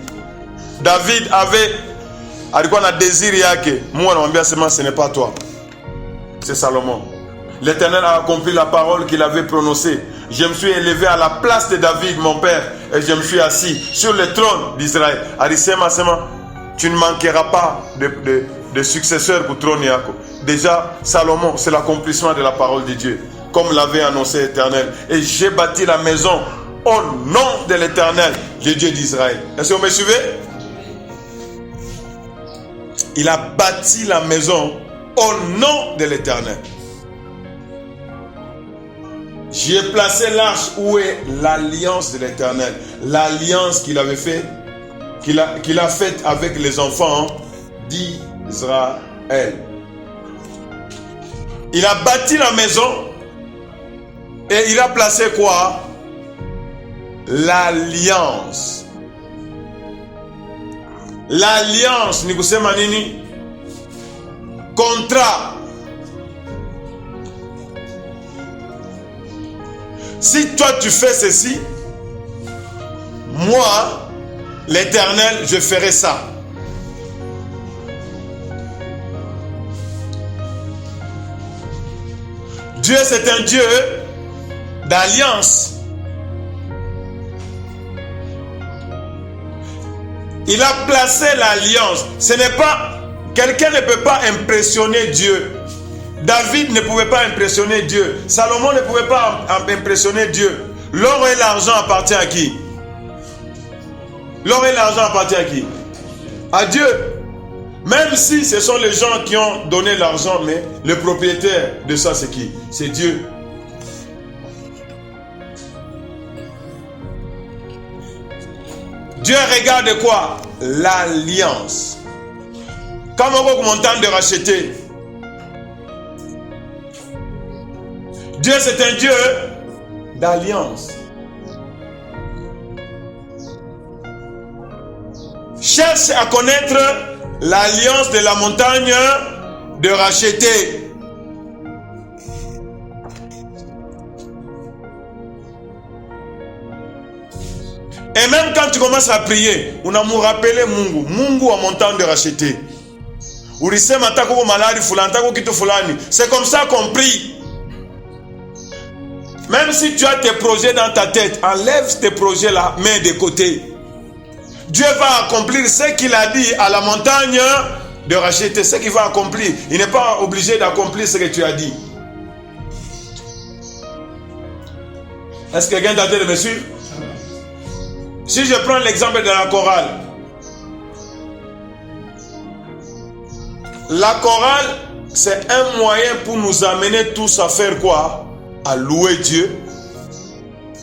S1: David avait un désir yake. Moi on bien seulement ce n'est pas toi, c'est Salomon. L'Éternel a accompli la parole qu'il avait prononcée. Je me suis élevé à la place de David, mon père, et je me suis assis sur le trône d'Israël. Tu ne manqueras pas de successeurs pour trône Yako. Déjà, Salomon, c'est l'accomplissement de la parole de Dieu, comme l'avait annoncé l'Éternel. Et j'ai bâti la maison au nom de l'Éternel, le Dieu d'Israël. Est-ce que vous me suivez? Il a bâti la maison au nom de l'Éternel. J'ai placé l'arche où est l'alliance de l'Éternel. L'alliance qu'il avait fait, qu'il a faite avec les enfants d'Israël. Il a bâti la maison et il a placé quoi? L'alliance. L'alliance, ni kusema nini? Contrat. Si toi tu fais ceci, moi, l'Éternel, je ferai ça. Dieu, c'est un Dieu d'alliance. Il a placé l'alliance. Ce n'est pas... Quelqu'un ne peut pas impressionner Dieu. David ne pouvait pas impressionner Dieu. Salomon ne pouvait pas impressionner Dieu. L'or et l'argent appartiennent à qui? L'or et l'argent appartiennent à qui? À Dieu. Même si ce sont les gens qui ont donné l'argent, mais le propriétaire de ça c'est qui? C'est Dieu. Dieu regarde quoi? L'alliance. Quand on vous montant de racheter, Dieu c'est un Dieu d'alliance. Cherche à connaître l'alliance de la montagne de racheter. Et même quand tu commences à prier, on a me rappelé Mungu. Mungu a montagne de racheter. C'est comme ça qu'on prie. Même si tu as tes projets dans ta tête, enlève tes projets là, mets de côté. Dieu va accomplir ce qu'il a dit à la montagne de racheter, ce qu'il va accomplir. Il n'est pas obligé d'accomplir ce que tu as dit. Est-ce que quelqu'un t'a dit de me suivre? Si je prends l'exemple de la chorale. La chorale, c'est un moyen pour nous amener tous à faire quoi? À louer Dieu,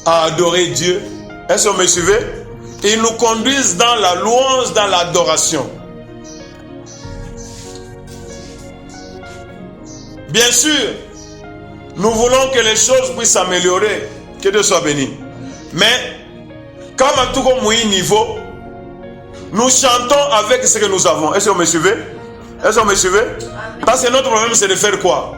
S1: à adorer Dieu. Est-ce que vous me suivez? Ils nous conduisent dans la louange, dans l'adoration. Bien sûr, nous voulons que les choses puissent s'améliorer, que Dieu soit béni. Mais, comme à tout niveau, nous chantons avec ce que nous avons. Est-ce que vous me suivez? Est-ce que vous me suivez? Parce que notre problème, c'est de faire quoi?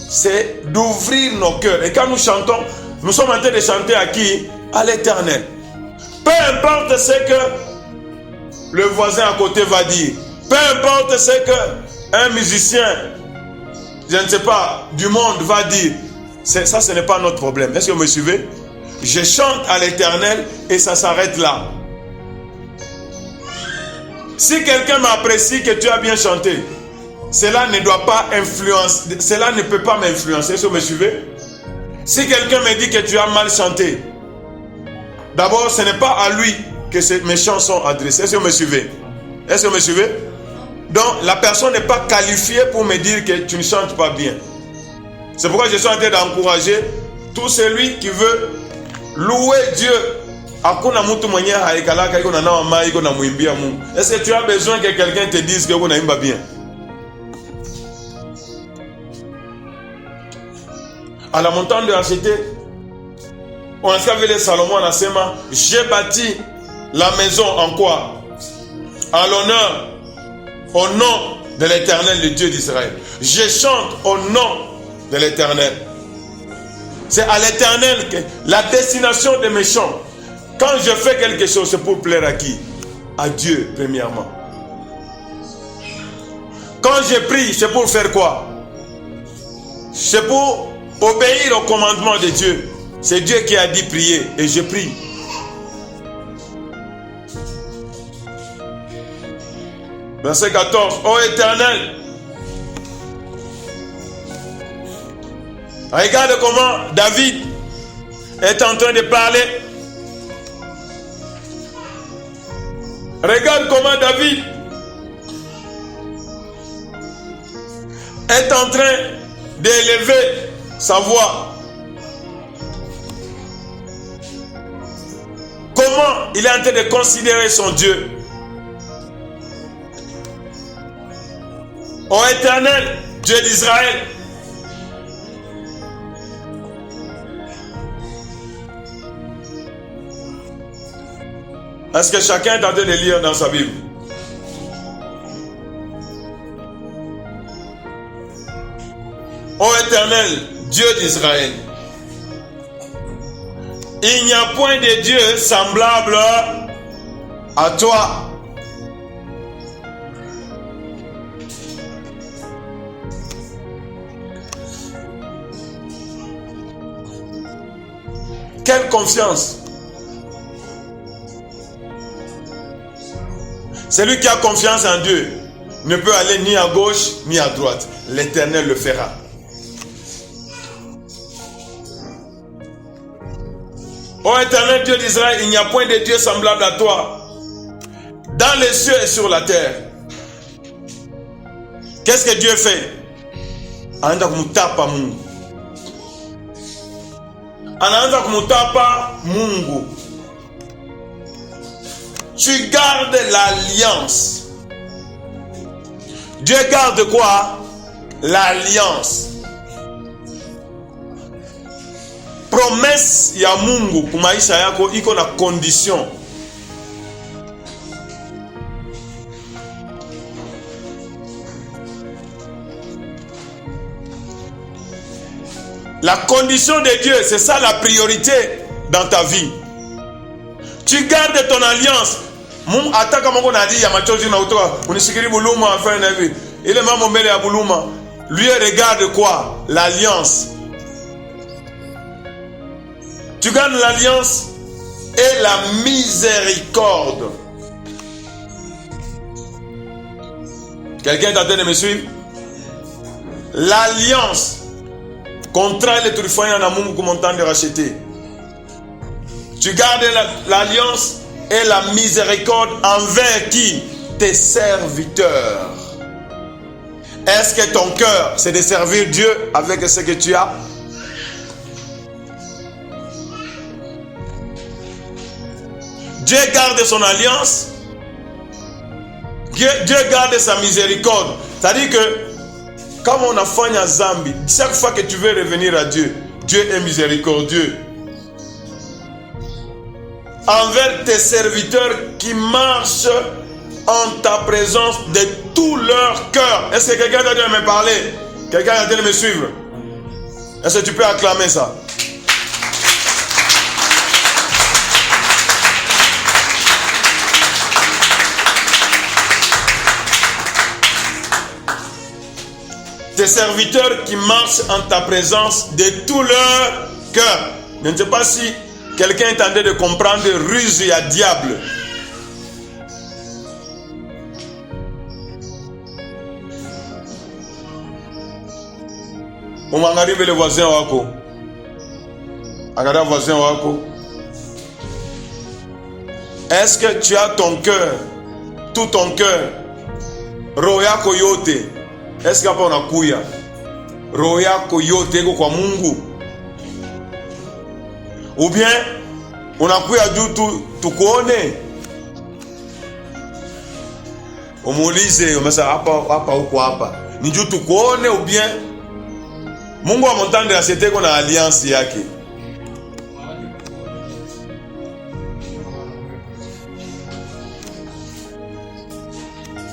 S1: C'est d'ouvrir nos cœurs. Et quand nous chantons, nous sommes en train de chanter à qui? À l'Éternel. Peu importe ce que le voisin à côté va dire. Peu importe ce qu'un musicien, je ne sais pas, du monde va dire. Ça, ce n'est pas notre problème. Est-ce que vous me suivez? Je chante à l'Éternel et ça s'arrête là. Si quelqu'un m'apprécie que tu as bien chanté, cela ne doit pas influencer, cela ne peut pas m'influencer. Est-ce que vous me suivez? Si quelqu'un me dit que tu as mal chanté, d'abord ce n'est pas à lui que mes chants sont adressés. Est-ce que vous me suivez? Est-ce que vous me suivez? Donc la personne n'est pas qualifiée pour me dire que tu ne chantes pas bien. C'est pourquoi je suis en train d'encourager tout celui qui veut louer Dieu. Est-ce que tu as besoin que quelqu'un te dise que vous n'aimez pas bien? À la montagne de racheter, on a vu Salomon en Asema, j'ai bâti la maison en quoi? En l'honneur, au nom de l'Éternel, le Dieu d'Israël. Je chante au nom de l'Éternel. C'est à l'Éternel que la destination de mes chants. Quand je fais quelque chose, c'est pour plaire à qui? À Dieu, premièrement. Quand je prie, c'est pour faire quoi? C'est pour obéir au commandement de Dieu. C'est Dieu qui a dit prier et je prie. Verset 14. Ô Éternel, regarde comment David est en train de parler. Regarde comment David est en train d'élever sa voix. Comment il est en train de considérer son Dieu. Ô Éternel, Dieu d'Israël, est-ce que chacun est en train de lire dans sa Bible? Ô Éternel, Dieu d'Israël, il n'y a point de Dieu semblable à toi. Quelle confiance! Celui qui a confiance en Dieu ne peut aller ni à gauche ni à droite. L'Éternel le fera. Ô Éternel Dieu d'Israël, il n'y a point de Dieu semblable à toi, dans les cieux et sur la terre. Qu'est-ce que Dieu fait? Anaanza kumutapa Mungu. Tu gardes l'alliance. Dieu garde quoi? L'alliance. Promesse ya Mungu kumaisha yako iko na condition. La condition de Dieu, c'est ça la priorité dans ta vie. Tu gardes ton alliance. Mungu ataka Mungu nadi ya machozi na utoa unisikiri buluma afanye hivi. Ile mambo mbele ya buluma. Lui regarde quoi? L'alliance. Tu gardes l'alliance et la miséricorde. Quelqu'un est en train de me suivre? L'alliance. Contrat les turfans na Mungu montant de racheter. Tu gardes l'alliance et la miséricorde envers qui? Tes serviteurs. Est-ce que ton cœur c'est de servir Dieu avec ce que tu as? Dieu garde son alliance. Dieu garde sa miséricorde. C'est-à-dire que comme on a fait un zambi, chaque fois que tu veux revenir à Dieu, Dieu est miséricordieux. Envers tes serviteurs qui marchent en ta présence de tout leur cœur. Est-ce que quelqu'un a dû me parler? Quelqu'un a dû me suivre? Est-ce que tu peux acclamer ça? Tes serviteurs qui marchent en ta présence de tout leur cœur. Je ne sais pas si quelqu'un est en train de comprendre ruse et à diable. Umwangalie le voisin wako. Angalia voisin wako. Est-ce que tu as ton cœur, tout ton cœur, roho yako yote? Est-ce que hapa unakuya roho yako yote iko kwa Mungu? Ou bien unakuya juu tukuone? Umuulize umesa hapa huko hapa ni juu tukuone, ou bien Mungu wa montagne de la cité kuna alliance yake?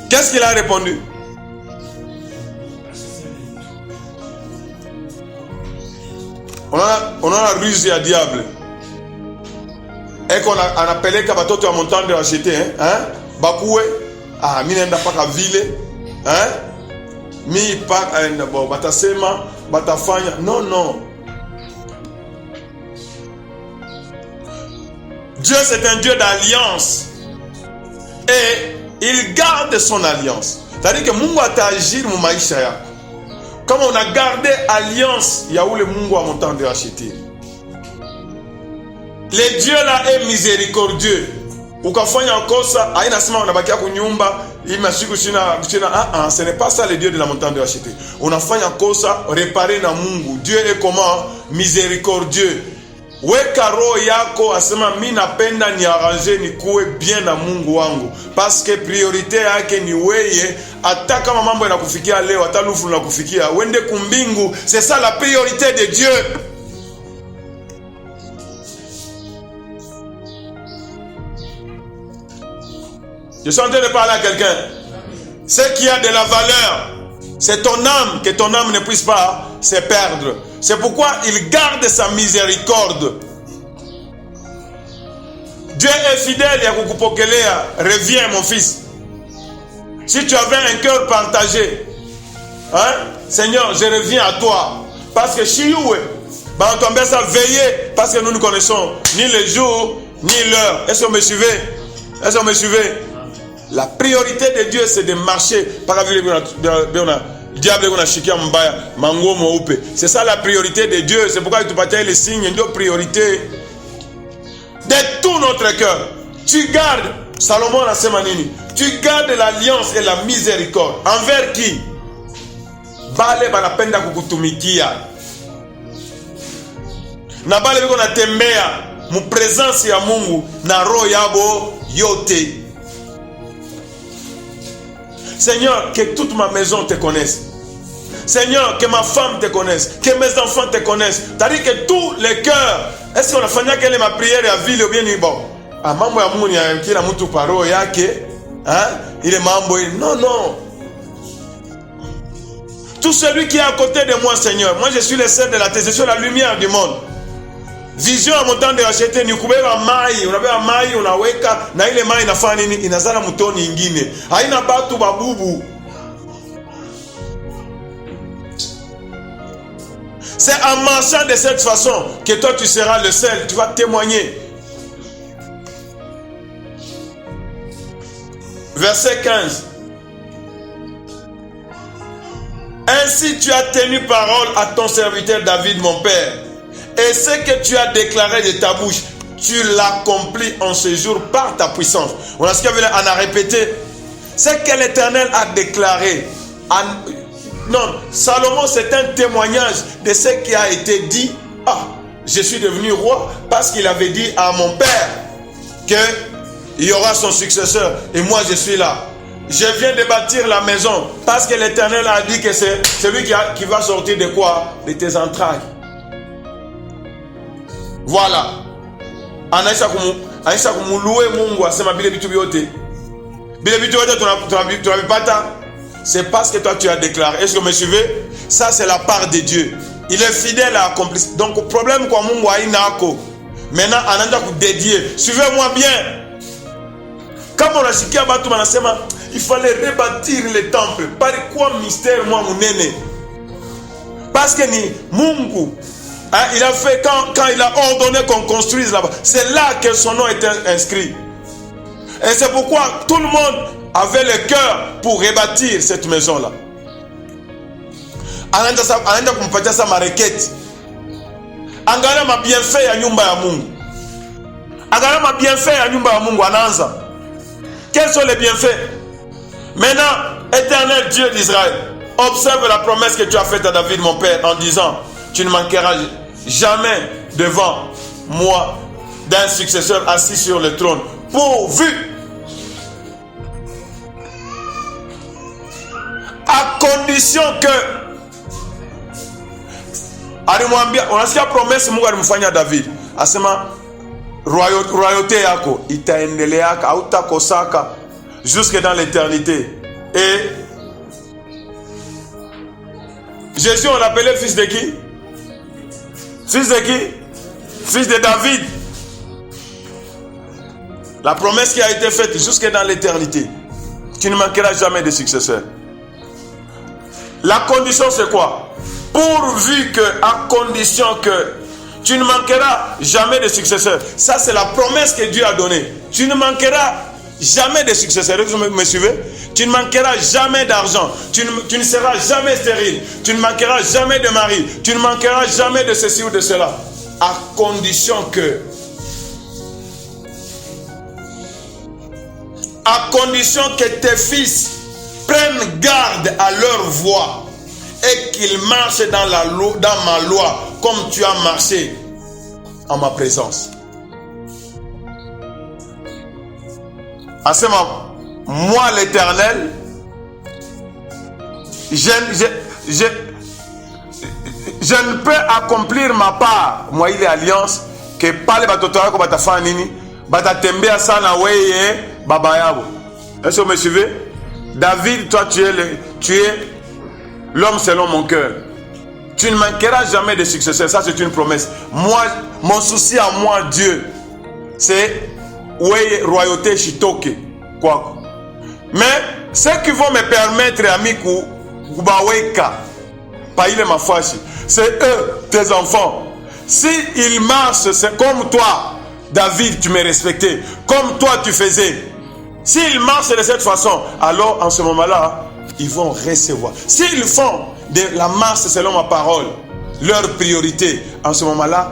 S1: Qu'est-ce qu'il a répondu? On a la ruse ya diable. Et qu'on a appelé kabatoto ya montagne de la cité, hein? Bakoué, mi nenda paka vile, hein? Mi pa bon batasema, batafanya. Non. Dieu c'est un Dieu d'alliance. Et il garde son alliance. C'est-à-dire que Mungu atagir mu maisha yako. Comme on a gardé alliance, il y a où le Mungu a montant de acheter. Le Dieu là est miséricordieux. Ukafanya kosa, haina sema unabakia kunyumba, imasiku sina, ce n'est pas ça le Dieu de la montagne de acheter. Unafanya kosa, réparer na Mungu. Dieu est comment? Miséricordieux. Weka roho yako asema mimi napenda ni arranger ni kuwe bien na Mungu wangu, parce que priorité yake ni weye. Hata kama mambo yanakufikia leo, hata lufu linakufikia, wende kumbingu. C'est ça la priorité de Dieu. Je suis en train de parler à quelqu'un. Ce qui a de la valeur, c'est ton âme, que ton âme ne puisse pas se perdre. C'est pourquoi il garde sa miséricorde. Dieu est fidèle et akukupokelea. Reviens mon fils. Si tu avais un cœur partagé, hein? Seigneur, je reviens à toi. Parce que chez nous, on tombe ça veiller, parce que nous ne connaissons ni le jour, ni l'heure. Est-ce que vous me suivez? Est-ce que vous me suivez? La priorité de Dieu, c'est de marcher. C'est ça la priorité de Dieu. C'est pourquoi il te partage les signes de priorité de tout notre cœur. Tu gardes, Salomon a semanini, tu gardes l'alliance et la miséricorde. Envers qui? Bale banapenda kukutumikia. Na bale biko natembea mu presence ya Mungu na roho yabo yote. Seigneur, que toute ma maison te connaisse. Seigneur, que ma femme te connaisse, que mes enfants te connaissent. C'est-à-dire que tous les cœurs. Est-ce qu'on a fait quelle est ma prière à ville ou bien bon? Ah, mambo ya Mungu ya kila mtu paro yake, hein? Il est mambo. Non. Tout celui qui est à côté de moi, Seigneur, moi je suis le sel de la terre, je suis la lumière du monde. Vision à montant de racheter ni kubeba mai, unabeba mai unaweka na ile mai inafanya nini? Inazala mtoni ingine. Haina batu babubu. C'est en marchant de cette façon que toi tu seras le seul, tu vas témoigner. Verset 15. Ainsi tu as tenu parole à ton serviteur David mon père. Et ce que tu as déclaré de ta bouche, tu l'accomplis en ce jour par ta puissance. On a répété. Ce que l'Éternel a déclaré. Non, Salomon, c'est un témoignage de ce qui a été dit. Ah, je suis devenu roi parce qu'il avait dit à mon père qu'il y aura son successeur. Et moi, je suis là. Je viens de bâtir la maison parce que l'Éternel a dit que c'est celui qui va sortir de quoi? De tes entrailles. Voilà. Anaisha kumuluwe Mungu asema bile vitu vyote. Bile vitu vyote tunavipata. C'est parce que toi tu as déclaré. Est-ce que vous me suivez? Ça c'est la part de Dieu. Il est fidèle à accomplir. Donc le problème kwa Mungu hainako. Maintenant anaanza kudédier. Suivez-moi bien. Comme on a sikia batu manasema il fallait rebâtir le temple. Par quoi mystère moi munene? Parce que ni Mungu hein, il a fait quand il a ordonné qu'on construise là-bas. C'est là que son nom était inscrit. Et c'est pourquoi tout le monde avait le cœur pour rebâtir cette maison-là. anaenda kumpatia sa mareketi. Angalia mabienfait ya nyumba ya Mungu. Angalia mabienfait ya nyumba ya Mungu anaanza. Quels sont les bienfaits? Maintenant, éternel Dieu d'Israël, observe la promesse que tu as faite à David mon père en disant, tu ne manqueras jamais devant moi d'un successeur assis sur le trône, pourvu, à condition que, alimwambia, unasikia promesse Mungu alimfanyia David, asema royauté yako itaendeleaka hautakosaka jusque dans l'éternité. Et Jésus, on l'appelait fils de qui? Fils de qui? Fils de David. La promesse qui a été faite jusque dans l'éternité. Tu ne manqueras jamais de successeur. La condition c'est quoi? Pourvu que, à condition que tu ne manqueras jamais de successeur. Ça c'est la promesse que Dieu a donnée. Tu ne manqueras jamais de successeur. Vous me suivez? Tu ne manqueras jamais d'argent. Tu ne seras jamais stérile. Tu ne manqueras jamais de mari. Tu ne manqueras jamais de ceci ou de cela. À condition que tes fils prennent garde à leur voie et qu'ils marchent dans ma loi comme tu as marché en ma présence. À ce moment, moi l'Éternel, je ne peux accomplir ma part, moi il est alliance, que pas les batotora ko batafa nini, batatembea sana weye baba yabo. Est-ce que vous me suivez? David, toi tu es l'homme selon mon cœur. Tu ne manqueras jamais de successeur, ça c'est une promesse. Moi, mon souci à moi, Dieu, c'est weye royauté shitoke quoi. Mais ceux qui vont me permettre amiku kubaweka pa ile mafashi, c'est eux tes enfants. Si ils marchent, c'est comme toi David, tu m'es respecté, comme toi tu faisais. S'ils marchent de cette façon, alors en ce moment-là, ils vont recevoir. S'ils font de la marche selon ma parole, leur priorité, en ce moment-là,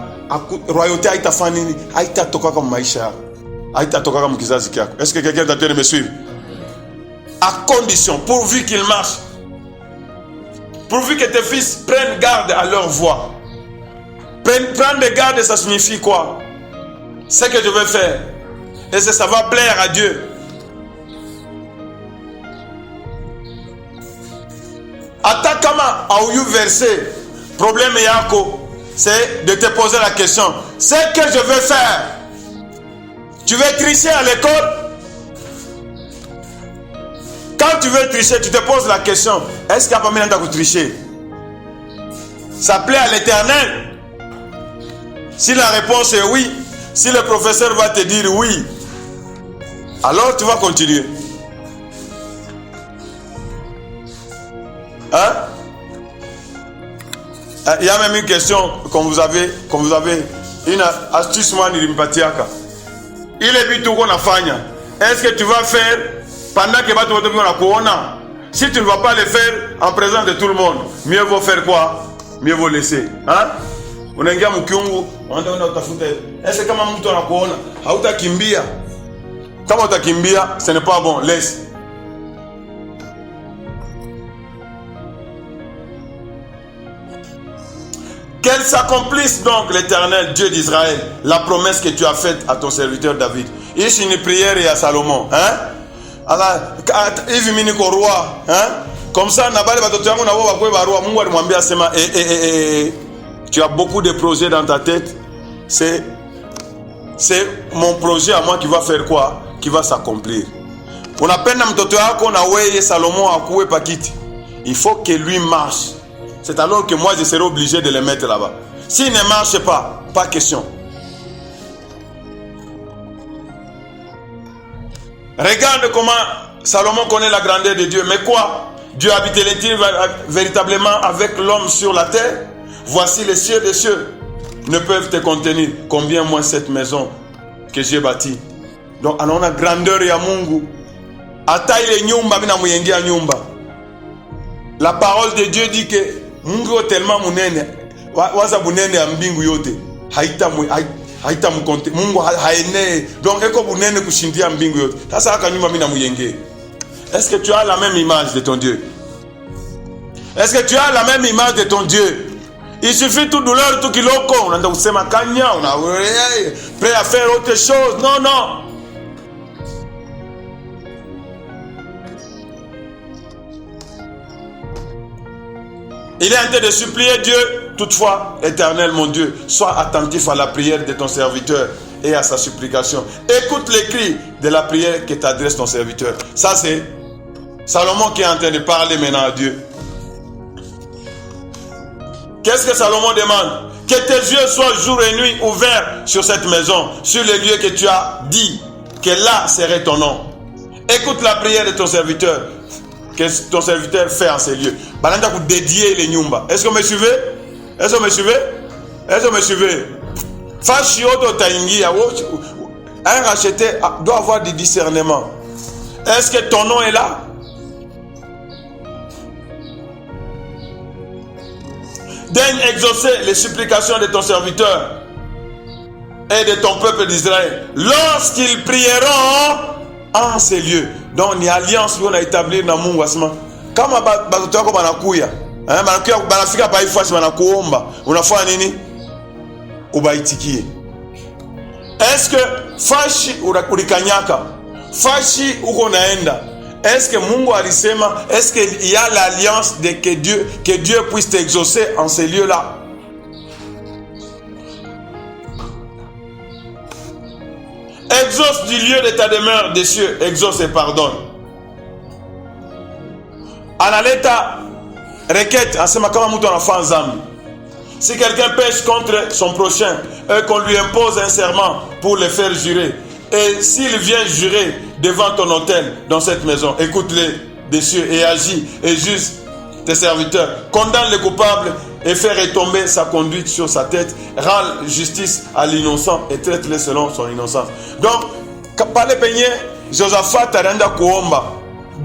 S1: royauté aïta fanini, aïta toka comme maïcha, aïta toka comme kizazi kyako. Est-ce que quelqu'un d'entre me suit? À condition, pourvu qu'ils marchent, pourvu que tes fils prennent garde à leur voix. Prendre garde, ça signifie quoi? Ce que je vais faire, et ça va plaire à Dieu. Atakama a eu versé, problème yako, c'est de te poser la question, ce que je veux faire, tu veux tricher à l'école? Quand tu veux tricher, tu te poses la question, est-ce qu'il n'y a pas moyen de tricher? Ça plaît à l'Éternel? Si la réponse est oui, si le professeur va te dire oui, alors tu vas continuer. Hein? Il y a même une question comme vous avez une astuce moi nilimpatiaka. Il est but tout qu'on a fait. Est-ce que tu vas faire pendant que tu vas kuona? Si tu ne vas pas le faire en présence de tout le monde, mieux vaut faire quoi? Mieux vaut laisser. Hein? Unaingia mkiungu, unaenda utafuta. Est-ce que kama mtu anakuona, hautakimbia? Kama utakimbia, ce n'est pas bon, laisse. Qu'elle s'accomplisse donc, l'Éternel Dieu d'Israël, la promesse que tu as faite à ton serviteur David. Ici une prière et à Salomon, hein? Alors, hivi mimi niko roi, hein? Comme ça na bale batoto yangu na wao bakwe barua, Mungu alimwambia sema tu as beaucoup de projets dans ta tête. C'est mon projet à moi qui va faire quoi? Qui va s'accomplir. Unapenda mtoto yako na wewe Salomon akuwe pakiti. Il faut que lui marche. C'est alors que moi je serai obligé de le mettre là-bas. S'il ne marche pas, pas question. Regarde comment Salomon connaît la grandeur de Dieu. Mais quoi? Dieu habite-t-il véritablement avec l'homme sur la terre? Voici les cieux des cieux ne peuvent te contenir. Combien moins cette maison que j'ai bâtie. Donc on a grandeur ya Mungu. Ata ile nyumba mina muyengia nyumba. La parole de Dieu dit que Mungu tellement munene. Waza bunene ya mbingu yote. Haita mkonte. Mungu haene. Donc eko bunene kushindia mbingu yote. Sasa haka nyuma mimi namuyenge. Est-ce que tu as la même image de ton Dieu? Est-ce que tu as la même image de ton Dieu? Il suffit tout douleur, tout kiloko. On a kusema kanya, on a prêt à faire autre chose. Non, non. Il est en train de supplier Dieu. Toutefois, Éternel mon Dieu, sois attentif à la prière de ton serviteur et à sa supplication. Écoute les cris de la prière que t'adresse ton serviteur. Ça, c'est Salomon qui est en train de parler maintenant à Dieu. Qu'est-ce que Salomon demande? Que tes yeux soient jour et nuit ouverts sur cette maison, sur les lieux que tu as dit, que là serait ton nom. Écoute la prière de ton serviteur, que ton serviteur fait en ces lieux. Balanda pour dédier les nyumba. Est-ce que vous me suivez? Est-ce que vous me suivez? Est-ce que vous me suivez? Fashioto taingi, un racheté doit avoir du discernement. Est-ce que ton nom est là? Daigne exaucer les supplications de ton serviteur et de ton peuple d'Israël lorsqu'ils prieront en ces lieux. Donc, ni alliance qu'on a établie dans mon wasma. Comme batoto yako banakuya, banakuya banafika pa ifasi banakuomba, unafanya nini? Ubaitikie. Est-ce que fashi ulikanyaka? Fashi uko naenda? Est-ce que Mungu alisema, est-ce qu'il y a l'alliance de que Dieu puisse t'exaucer en ces lieux-là? Exauce du lieu de ta demeure des cieux, exauce et pardonne. Analeta requête, asema kama mtu anafanya dhambi. Si quelqu'un pêche contre son prochain et qu'on lui impose un serment pour le faire jurer, et s'il vient jurer devant ton autel dans cette maison, écoute-les des cieux et agis et juge tes serviteurs. Condamne le coupable et fais retomber sa conduite sur sa tête. Rends justice à l'innocent et traite-le selon son innocence. Donc, pale penye Josaphat arenda kuomba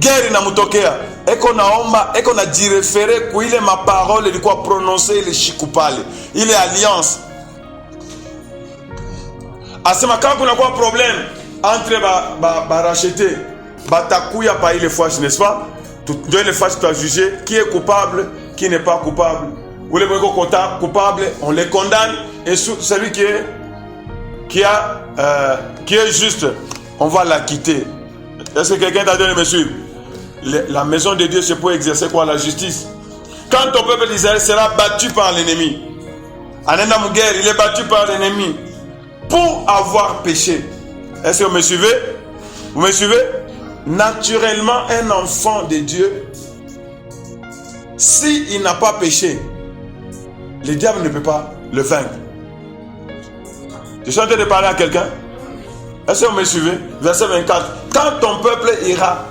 S1: guerre na mutokea eko naomba eko na jirefere ku ile maparole ilikuwa prononcer ile shikupale ile alliance. Asema kama kuna kwa problème entre racheter batakuya pa ile fois, n'est-ce pas? Toutes les fois tu as jugé qui est coupable, qui n'est pas coupable. Ou les coupable, on les condamne et celui qui est juste, on va l'acquitter. Est-ce que quelqu'un t'a donné me suivre? La maison de Dieu, c'est pour exercer quoi? La justice. Quand ton peuple d'Israël sera battu par l'ennemi, Anenda Muguer, il est battu par l'ennemi pour avoir péché. Est-ce que vous me suivez? Vous me suivez? Naturellement, un enfant de Dieu, s'il n'a pas péché, le diable ne peut pas le vaincre. Je suis en train de parler à quelqu'un. Est-ce que vous me suivez? Verset 24. Quand ton peuple ira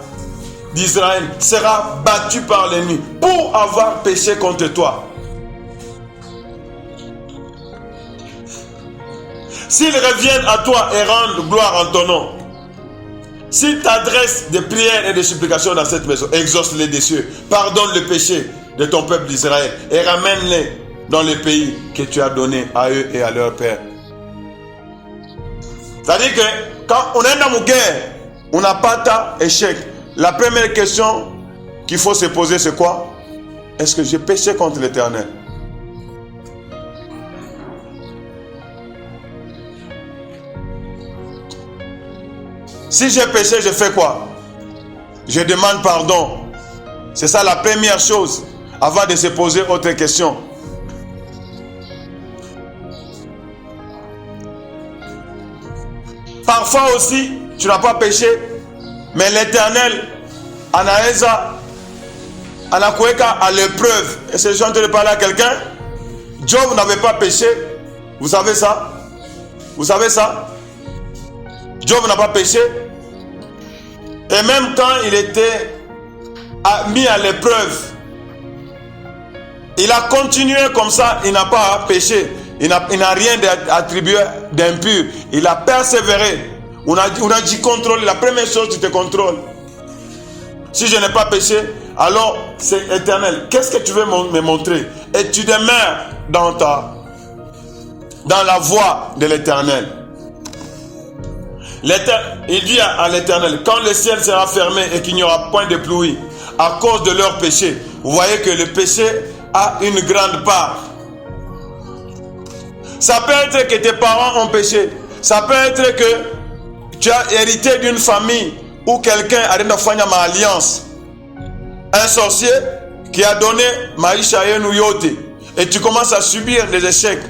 S1: d'Israël sera battu par l'ennemi pour avoir péché contre toi, s'ils reviennent à toi et rendent gloire en ton nom, s'ils t'adressent des prières et des supplications dans cette maison, exauce-les des cieux, pardonne le péché de ton peuple d'Israël et ramène-les dans le pays que tu as donné à eux et à leur père. C'est-à-dire que quand on est dans une guerre, on n'a pas d'échec. La première question qu'il faut se poser, c'est quoi? Est-ce que j'ai péché contre l'Éternel? Si j'ai péché, je fais quoi? Je demande pardon. C'est ça la première chose avant de se poser autre question. Parfois aussi, tu n'as pas péché, mais l'Éternel, Anaïsa, Anakueka à l'épreuve. Est-ce que je suis en train de parler à quelqu'un? Job n'avait pas péché. Vous savez ça? Vous savez ça? Job n'a pas péché. Et même quand il était mis à l'épreuve, il a continué comme ça, il n'a pas péché. Il n'a rien attribué d'impur. Il a persévéré. On a dit contrôle. La première chose, tu te contrôles. Si je n'ai pas péché, Alors, c'est éternel. Qu'est-ce que tu veux me montrer? Et tu demeures dans la voie de l'éternel. Il dit à l'éternel, quand le ciel sera fermé et qu'il n'y aura point de pluie à cause de leurs péchés. Vous voyez que le péché a une grande part. Ça peut être que tes parents ont péché. Ça peut être que tu as hérité d'une famille où quelqu'un a donné une alliance. Un sorcier qui a donné Maïcha et Nuyote. Et tu commences à subir des échecs.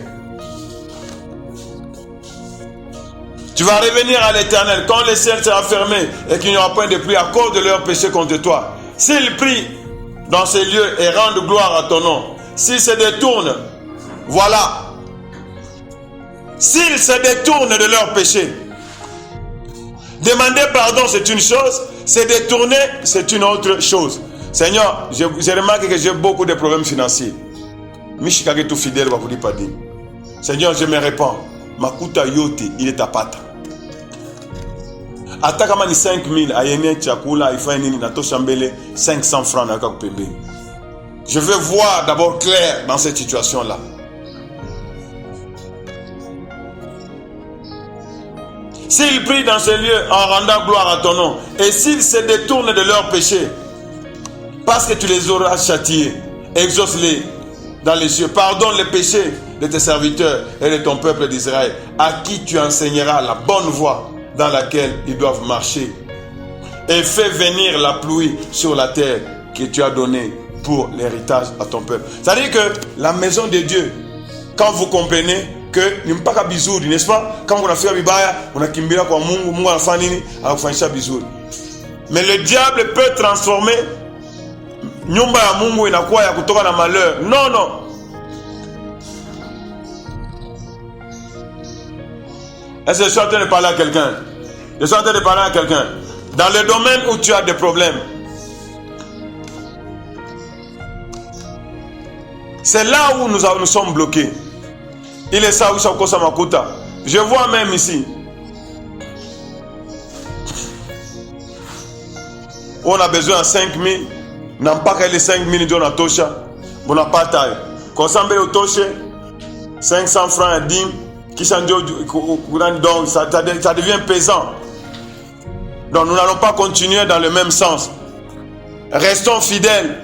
S1: Tu vas revenir à l'éternel quand le ciel sera fermé et qu'il n'y aura point de pluie à cause de leurs péchés contre toi. S'ils prient dans ces lieux et rendent gloire à ton nom, s'ils se détournent, voilà. S'ils se détournent de leurs péchés, demander pardon c'est une chose, se détourner c'est une autre chose. Seigneur, j'ai remarqué que j'ai beaucoup de problèmes financiers. Michikage tout fidèle, vous pas dire. Seigneur, je me répands. Makuta yote, il est à pata. Atakama ni 5000, ayene chakula, ifaini nato chambele 500 francs na kakupembe. Je veux voir d'abord clair dans cette situation-là. S'ils prient dans ces lieux en rendant gloire à ton nom, et s'ils se détournent de leurs péchés, parce que tu les auras châtiés, exauce-les dans les cieux. Pardonne les péchés de tes serviteurs et de ton peuple d'Israël, à qui tu enseigneras la bonne voie dans laquelle ils doivent marcher. Et fais venir la pluie sur la terre que tu as donnée pour l'héritage à ton peuple. C'est-à-dire que la maison de Dieu, quand vous comprenez que ni mpaka bizuri, n'est-ce pas? Quand on a fait bibaya, on a kimbira kwa Mungu, Mungu anafanya nini? Anakufanyisha bizuri. Mais le diable peut transformer nyumba ya Mungu inakuwa ya kutoka na malheur. Non, non. Est-ce que je suis en train de parler à quelqu'un? Je suis en train de parler à quelqu'un. Dans le domaine où tu as des problèmes, c'est là où nous sommes bloqués. Il est ça où ça cause Makuta. Je vois même ici. On a besoin de 5 000. N'a pas que les 5 000 donnent à Tosha. On n'a pas de taille. Quand ça me fait Tosha, 500 francs à 10. Donc ça devient pesant. Donc nous n'allons pas continuer dans le même sens. Restons fidèles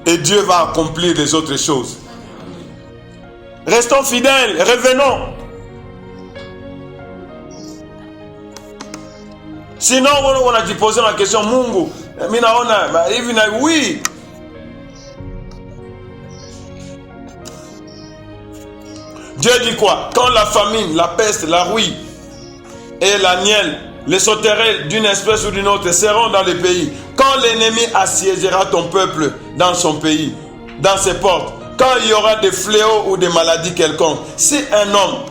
S1: et Dieu va accomplir les autres choses. Restons fidèles, revenons. Sinon on a posé la question Mungu, oui. Dieu dit quoi? Quand la famine, la peste, la rouille et la nielle, les sauterelles d'une espèce ou d'une autre seront dans le pays, quand l'ennemi assiégera ton peuple dans son pays, dans ses portes, quand il y aura des fléaux ou des maladies quelconques, si un homme,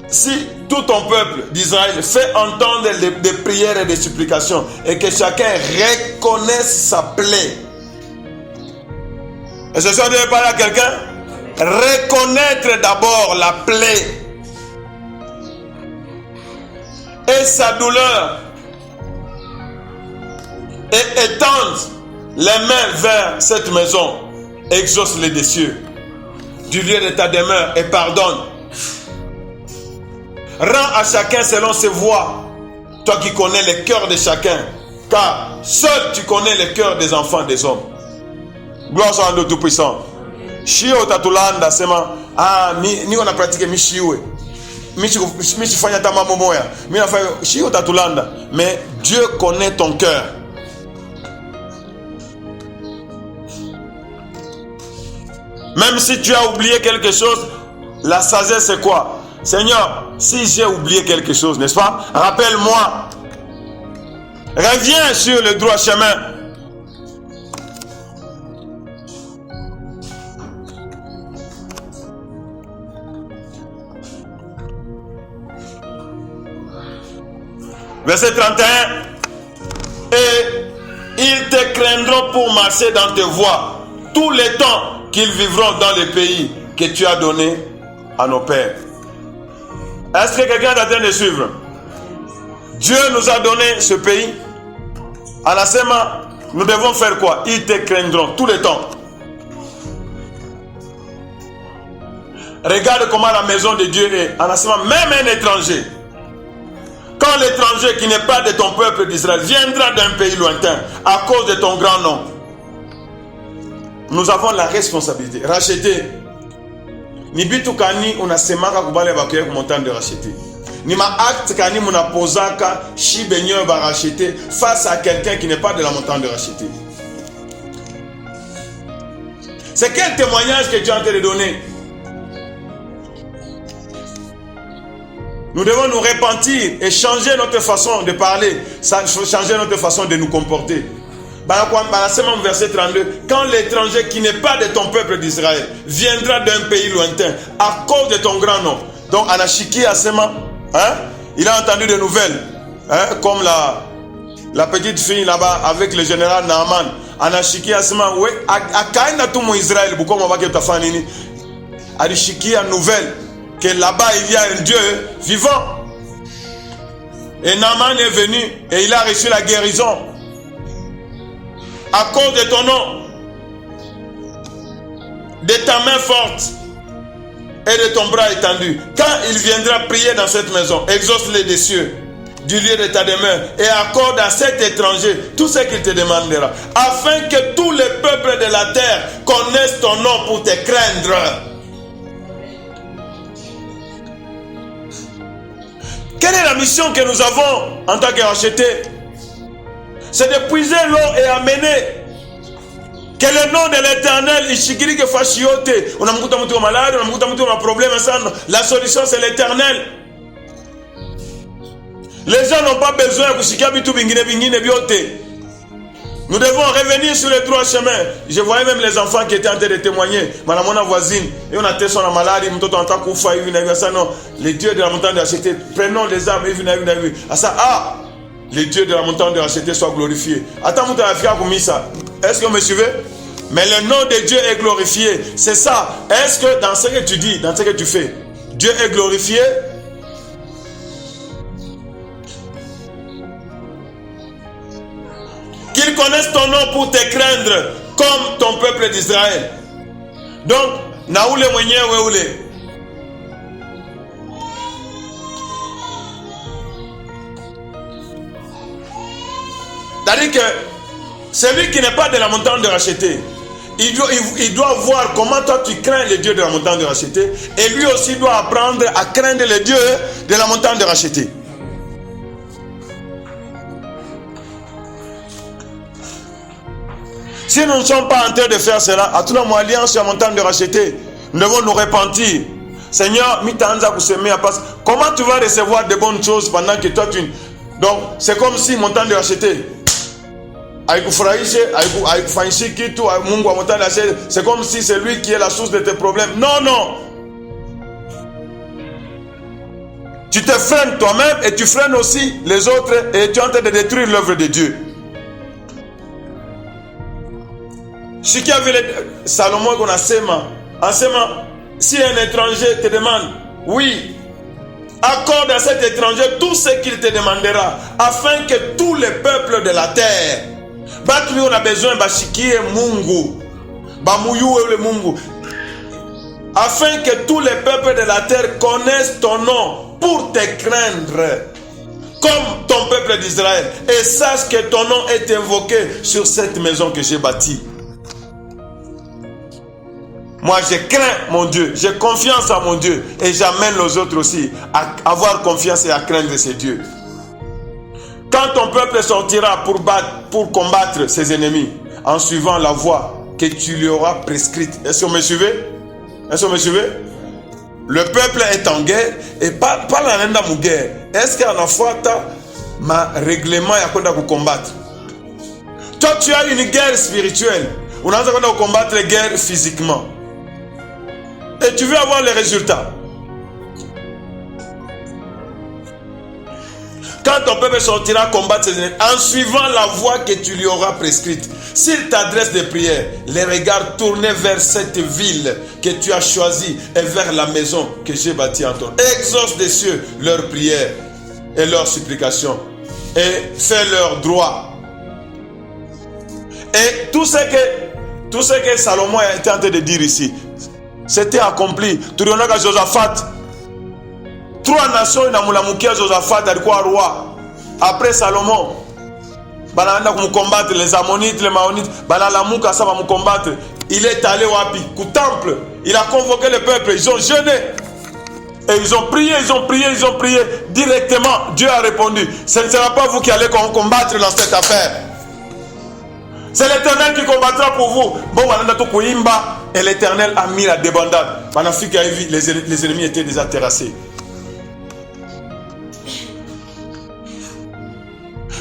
S1: si tout ton peuple d'Israël fait entendre des prières et des supplications et que chacun reconnaisse sa plaie. Est-ce que ça doit parler à quelqu'un? Reconnaître d'abord la plaie et sa douleur et étendre les mains vers cette maison, exauce les des cieux du lieu de ta demeure et pardonne. Rends à chacun selon ses voies, toi qui connais le cœur de chacun, car seul tu connais le cœur des enfants des hommes. Gloire soit à Dieu Tout-Puissant. Shio tatulanda sema ni wana pratique mishiwe mishi fanya ta mambo moya mimi nafanya shio tatulanda, mais Dieu connaît ton cœur. Même si tu as oublié quelque chose, la sagesse c'est quoi? Seigneur, si j'ai oublié quelque chose, n'est-ce pas? Rappelle-moi. Reviens sur le droit chemin. Verset 31. Et ils te craindront pour marcher dans tes voies tout le temps qu'ils vivront dans le pays que tu as donné à nos pères. Est-ce que quelqu'un est en train de suivre? Dieu nous a donné ce pays. Anasema nous devons faire quoi? Ils te craindront tout le temps. Regarde comment la maison de Dieu est. En enseignement, même un étranger. Quand l'étranger qui n'est pas de ton peuple d'Israël viendra d'un pays lointain à cause de ton grand nom, nous avons la responsabilité. Racheter. Ni bitu kani unasemaka kubale bakuye kumontagne de racheter. Ni ma acte kani munapozaka shi benyo ba racheter face à quelqu'un qui n'est pas de la montagne de racheter. C'est quel témoignage que tu es en train de donner? Nous devons nous repentir et changer notre façon de parler, changer notre façon de nous comporter. Verset 32, quand l'étranger qui n'est pas de ton peuple d'Israël viendra d'un pays lointain à cause de ton grand nom. Donc Anachiki Asema, il a entendu des nouvelles, comme la petite fille là-bas avec le général Naaman. Anachiki Asema, oui, à Kaina tout mon Israël, beaucoup on va que ta famille. Anachiki a nouvelle que là-bas il y a un Dieu vivant. Et Naaman est venu et il a reçu la guérison. À cause de ton nom, de ta main forte et de ton bras étendu, quand il viendra prier dans cette maison, exauce-les des cieux, du lieu de ta demeure, et accorde à cet étranger tout ce qu'il te demandera, afin que tous les peuples de la terre connaissent ton nom pour te craindre. Quelle est la mission que nous avons en tant que rachetés? C'est de puiser l'eau et amener. Que le nom de l'Éternel, Ishikiri que Fashiote, on a beaucoup de malades, on a beaucoup de problèmes. La solution c'est l'Éternel. Les gens n'ont pas besoin de. Nous devons revenir sur le droit chemin. Je voyais même les enfants qui étaient en train de témoigner. Madame, mon voisine, et on a testé son maladie, les dieux de la montagne de racheter, prenons les âmes, les dieux de la montagne de racheter soient glorifiés. Attends, est-ce que vous me suivez? Mais le nom de Dieu est glorifié. C'est ça. Est-ce que dans ce que tu dis, dans ce que tu fais, Dieu est glorifié? Qu'ils connaissent ton nom pour te craindre, comme ton peuple d'Israël. Donc, naoule mwenyewe ule. C'est-à-dire que celui qui n'est pas de la montagne de racheter, il doit voir comment toi tu crains les dieux de la montagne de racheter, et lui aussi doit apprendre à craindre les dieux de la montagne de racheter. Si nous ne sommes pas en train de faire cela, à tout le monde alliance sur la montagne de racheter, nous devons nous repentir. Seigneur, comment tu vas recevoir de bonnes choses pendant que toi tu... Donc, c'est comme si montagne de racheter. C'est comme si c'est lui qui est la source de tes problèmes. Non, non. Tu te freines toi-même et tu freines aussi les autres et tu es en train de détruire l'œuvre de Dieu. Ce qui avait Salomon qu'on a séma, si un étranger te demande, oui, accorde à cet étranger tout ce qu'il te demandera, afin que tous les peuples de la terre, battu on a besoin bashikie Mungu, bamuyu le Mungu, afin que tous les peuples de la terre connaissent ton nom pour te craindre, comme ton peuple d'Israël, et sache que ton nom est invoqué sur cette maison que j'ai bâtie. Moi, je crains mon Dieu, j'ai confiance en mon Dieu et j'amène les autres aussi à avoir confiance et à craindre ces dieux. Quand ton peuple sortira pour combattre ses ennemis en suivant la voie que tu lui auras prescrite. Est-ce que vous me suivez? Est-ce que vous me suivez? Le peuple est en guerre et pas la guerre. Est-ce qu'il y a une fois ma règlement pour combattre? Toi, tu as une guerre spirituelle. On a besoin de combattre la guerre physiquement. Et tu veux avoir les résultats. Quand ton peuple sortira combattre ses ennemis, en suivant la voie que tu lui auras prescrite, s'il t'adresse des prières, les regards tournés vers cette ville que tu as choisie et vers la maison que j'ai bâtie en ton nom. Exauce des cieux leurs prières et leurs supplications et fais leur droit. Et tout ce que Salomon était en train de dire ici, c'était accompli. Tu regardes à Josaphat. 3 nations, il y a Josaphat, il y a roi. Après Salomon, il combattre les Ammonites, les Maonites, combattre. Il est allé au temple. Il a convoqué le peuple. Ils ont jeûné. Et ils ont prié. Directement, Dieu a répondu. Ce ne sera pas vous qui allez combattre dans cette affaire. C'est l'Éternel qui combattra pour vous. Et l'Éternel a mis la débandade. Pendant que les ennemis étaient déjà terrassés.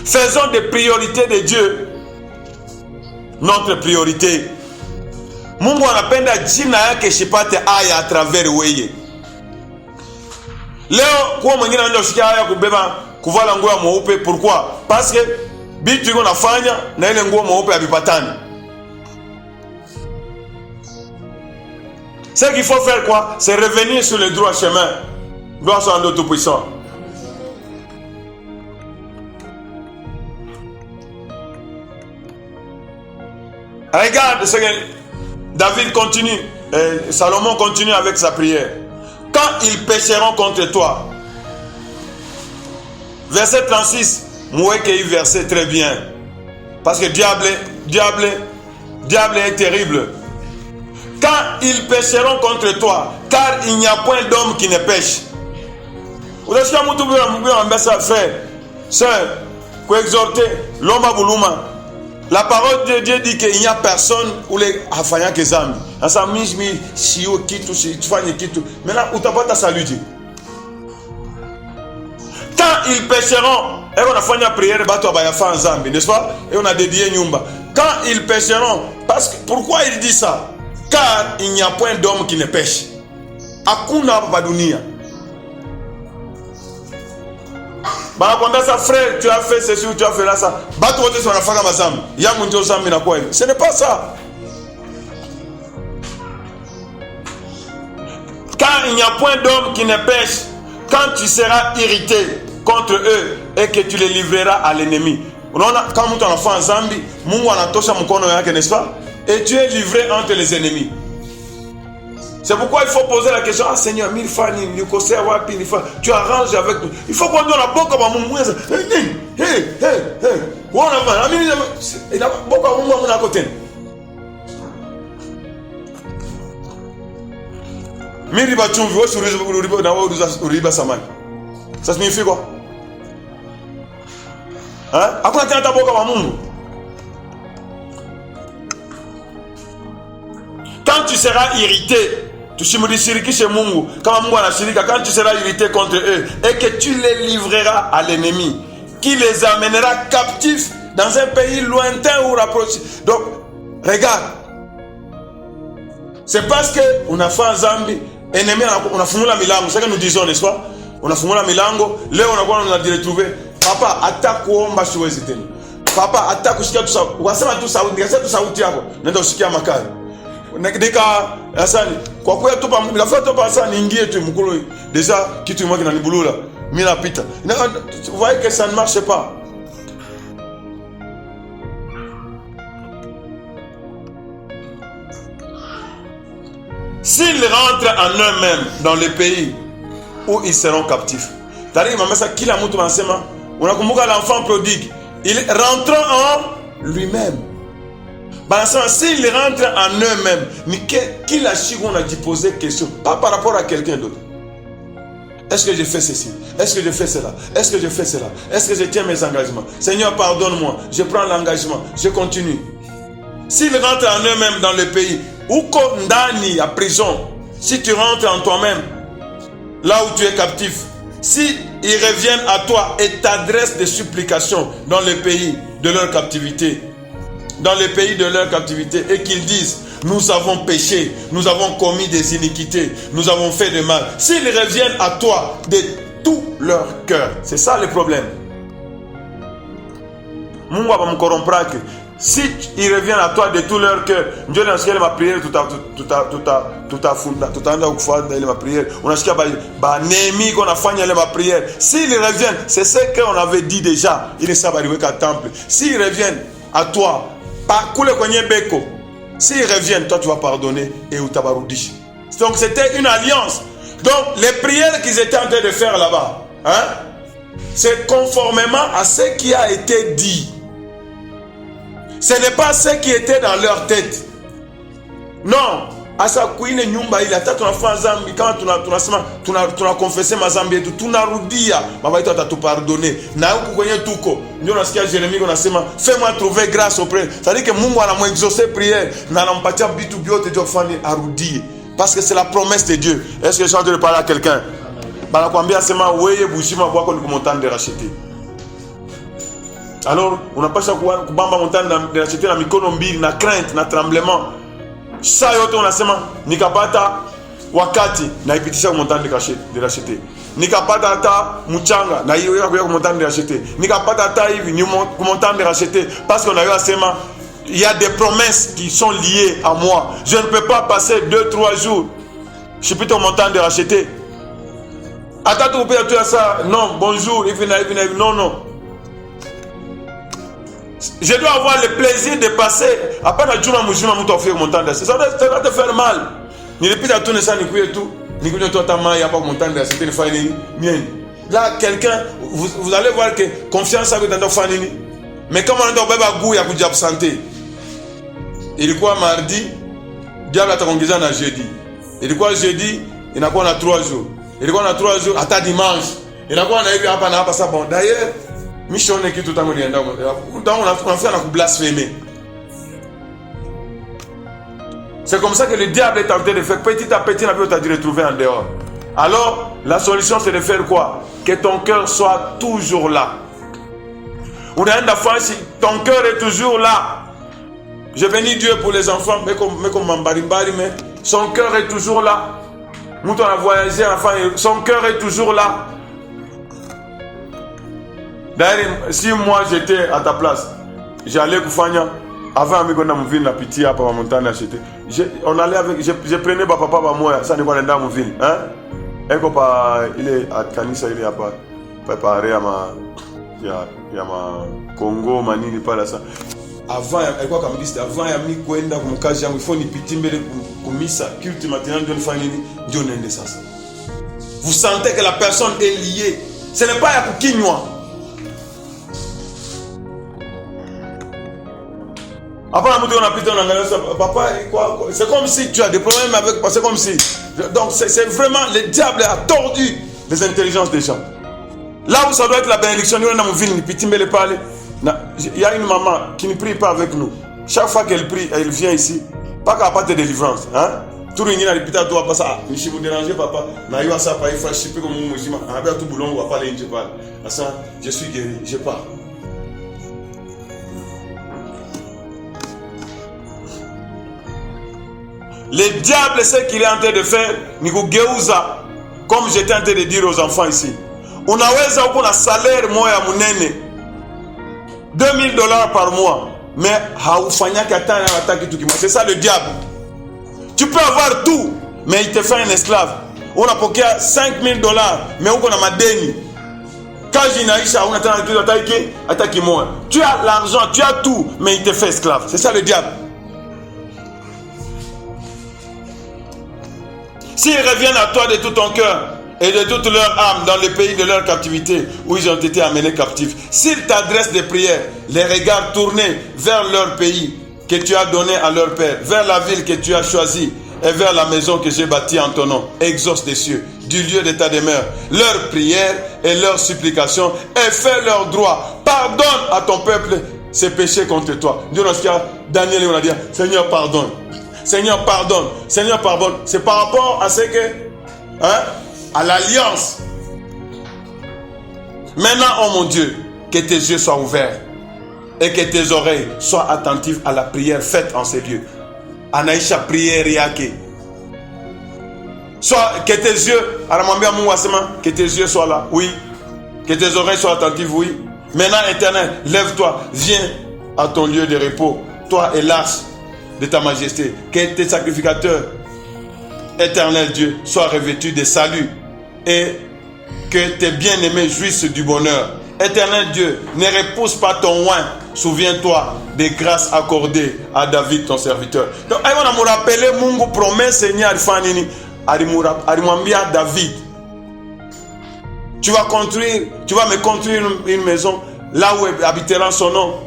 S1: Faisons des priorités de Dieu notre priorité. Mungu anapenda jina yake shipate aya à travers weye. Leo kwa mwingine anaenda kusikia haya kubeba kuvala nguo ya mweupe. Pourquoi? Parce que bitu iko nafanya na ile nguo mweupe havipatani. Ce qu'il faut faire quoi? C'est revenir sur le droit chemin. Gloire soit à Dieu Tout-Puissant. Regarde ce que David continue, Salomon continue avec sa prière. Quand ils pécheront contre toi, verset 36, Mouékei verset très bien. Parce que diable est terrible. Quand ils pécheront contre toi, car il n'y a point d'homme qui ne pêche. Vous avez la parole de Dieu dit qu'il n'y a personne où les affaires que zami. Ensemble, shio kitu, shifanye kitu. Maintenant, où t'as pas ta salut Dieu. Quand ils pécheront, et on a fait une prière, n'est-ce pas? Et on a dédié Nyumba. Quand ils pécheront, parce que pourquoi il dit ça? Car il n'y a point d'homme qui ne pêche. Hakuna badunia. Banakwambia ça frère, tu as fait ceci ou tu as fait là ça. Batu wote wanafanya mazambi. Yangu ndio zambi na kweli. Ce n'est pas ça. Car il n'y a point d'homme qui ne pêche, quand tu seras irrité contre eux et que tu les livreras à l'ennemi. Quand mtu anafanya zambi, Mungu anatosha mkono yake, n'est-ce pas? Et tu es livré entre les ennemis. C'est pourquoi il faut poser la question. Ah Seigneur, tu arranges avec nous. Il faut qu'on donne la boca à mon mouesse. Ça signifie quoi? Hein? Quand tu seras irrité, quand tu seras irrité contre eux et que tu les livreras à l'ennemi, qui les amènera captifs dans un pays lointain ou rapproché. Donc, regarde, c'est parce qu'on a fait un zambi, ennemi, on a fumé la milango, c'est ce que nous disons, n'est-ce pas? On a fumé la milango, là on a retrouvé, papa, attaque kuomba siwezi tena. Papa, attaque kusikia tu sauti. Wasema tu sauti, yasa tu sauti yako. Nenda usikia makali. Nika asani kwa kweli tu pa nafaa tu pa sana niingie tu mkulu déjà kitu kimoja kinanibulula mimi napita. Vous voyez que ça ne marche pas. S'ils rentrent en eux-mêmes dans le pays où ils seront captifs. C'est-à-dire mama ça kila mtu anasema unakumbuka l'enfant prodigue, il rentre en lui-même. S'ils rentrent en eux-mêmes, mais qui l'a chic, on a dit poser question, pas par rapport à quelqu'un d'autre. Est-ce que je fais ceci? Est-ce que je fais cela? Est-ce que je fais cela? Est-ce que je tiens mes engagements? Seigneur, pardonne-moi, je prends l'engagement, je continue. S'ils rentrent en eux-mêmes dans le pays, ou condamnés à prison, si tu rentres en toi-même, là où tu es captif, si ils reviennent à toi et t'adressent des supplications dans le pays de leur captivité, et qu'ils disent, nous avons péché, nous avons commis des iniquités, nous avons fait de mal. S'ils reviennent à toi de tout leur cœur, c'est ça le problème. Mungu va me corrompre. Si ils reviennent à toi de tout leur cœur, Dieu n'a pas ma prière, tout ma prière. On a dit Néhémie qu'on a fait ma prière. S'ils reviennent, c'est ce qu'on avait dit déjà. Ils ne savent pas arriver qu'à temple. S'ils reviennent à toi S'ils reviennent, toi tu vas pardonner et utabarudisha. Donc c'était une alliance. Donc les prières qu'ils étaient en train de faire là-bas, hein, c'est conformément à ce qui a été dit. Ce n'est pas ce qui était dans leur tête. Non. Asa kuine nyumba ile hata tunafanya dhambi kama tuna confesser mazambi yetu tunarudia baba yetu atatupardonner na huku kwenye tuko ndio nasikia Jeremie anasema fais-moi trouver grâce auprès, c'est-à-dire que Mungu anamuexaucer prière na anampatia vitu vyote vya kufanya arudie parce que c'est la promesse de Dieu. Est-ce que je suis en train de parler à quelqu'un? Banakwambia sema wewe bushima bwako ni kumontane de racheter. Alors unapasha kubamba montane de racheter na mikono mbili na crainte na tremblement. Saa yote unasema nikapata wakati naipitisha kumontane de racheter. Nikapata hata mchanga na hiyo ya kumontane de racheter. Nikapata hata hivi ni kumontane de racheter parce qu'on a eu à sema il y a des promesses qui sont liées à moi. Je ne peux pas passer 2-3 jours. Je suis plutôt montagne de racheter. Attends, tu peux ça. Non, bonjour. Non. Je dois avoir le plaisir de passer. Après, je dois faire montagne de racheter. Ça va te faire mal. Là, quelqu'un, vous allez voir que confiance avec dans famille. Mais comme on a goût, il y a beaucoup d'absenté. Ilikuwa mardi, diable atakuongeza na jeudi. Ilikuwa jeudi, inakuwa na 3 jours. Ilikuwa na 3 jours hata dimanche. Inakuwa na hivi hapa na hapa sasa bon. D'ailleurs, mishone kitu tangu nienda. Donc on a fait na blasphémer. C'est comme ça que le diable est tenté de faire petit à petit, on va te retrouver en dehors. Alors, la solution c'est de faire quoi? Que ton cœur soit toujours là. Unaenda fasi, ton cœur est toujours là. Je bénis Dieu pour les enfants, mais comme Mambarimbari, mais son cœur est toujours là. Mouton a voyagé, enfin, son cœur est toujours là. D'ailleurs, si moi j'étais à ta place, j'allais Koufania, avant amigo na mvile na pitié à Papa Montagne acheter. On allait avec, je prenais papa moi, ça n'est pas dans mvile, hein? Et comme il est à Kanisa, il est à pas préparé à ma, il y a ma Congo, manini pas là ça. Avant alikuwa kama liste avant ya mimi kwenda kumkazi yangu ifo nipitie mbele kumisa culte matinal ndio nifanye nini ndio nende sasa. Vous sentez que la personne est liée. Ce n'est pas ya kukinywa. Après la on a plutôt papa quoi, c'est comme si tu as des problèmes avec, c'est comme si donc c'est vraiment le diable a tordu les intelligences des gens. Là où ça doit être la bénédiction, nous on a mon ville ni pitie mbele parler. Il y a une maman qui ne prie pas avec nous. Chaque fois qu'elle prie, elle vient ici. Pas qu'elle n'a pas de délivrance. Hein? Tout le monde a répété à toi, ça. Je vous dérange, papa. Je suis guéri, je pars. Le diable, ce qu'il est en train de faire, comme j'étais en train de dire aux enfants ici. Unaweza uko na salaire moya munene. $2000 par mois, mais c'est ça le diable. Tu peux avoir tout, mais il te fait un esclave. On a pokea $5000, mais on a madeni. Quand j'inaisha, on attend attaquer moi. Tu as l'argent, tu as tout, mais il te fait esclave. C'est ça le diable. S'ils reviennent à toi de tout ton cœur et de toute leur âme dans le pays de leur captivité où ils ont été amenés captifs, s'ils t'adressent des prières, les regards tournés vers leur pays que tu as donné à leur père, vers la ville que tu as choisie et vers la maison que j'ai bâtie en ton nom, exauce des cieux, du lieu de ta demeure, leurs prières et leurs supplications, et fais leur droit. Pardonne à ton peuple ses péchés contre toi. Dieu nous a Daniel, on a dit, Seigneur pardonne, Seigneur pardonne, Seigneur pardonne. C'est par rapport à ce que, hein, à l'alliance. Maintenant, oh mon Dieu, que tes yeux soient ouverts et que tes oreilles soient attentives à la prière faite en ces lieux. Anaïcha prière yake. Soit que tes yeux, que tes yeux soient là, oui. Que tes oreilles soient attentives, oui. Maintenant, Éternel, lève-toi, viens à ton lieu de repos, toi et l'arche de ta majesté. Que tes sacrificateurs, Éternel Dieu, soient revêtus de salut et que tes bien-aimés jouissent du bonheur. Éternel Dieu, ne repousse pas ton oint souviens-toi des grâces accordées à David, ton serviteur. Donc, on a me rappelé Mungu promesse Seigneur Fanini, alimwambia David, tu vas me construire une maison là où habitera son nom.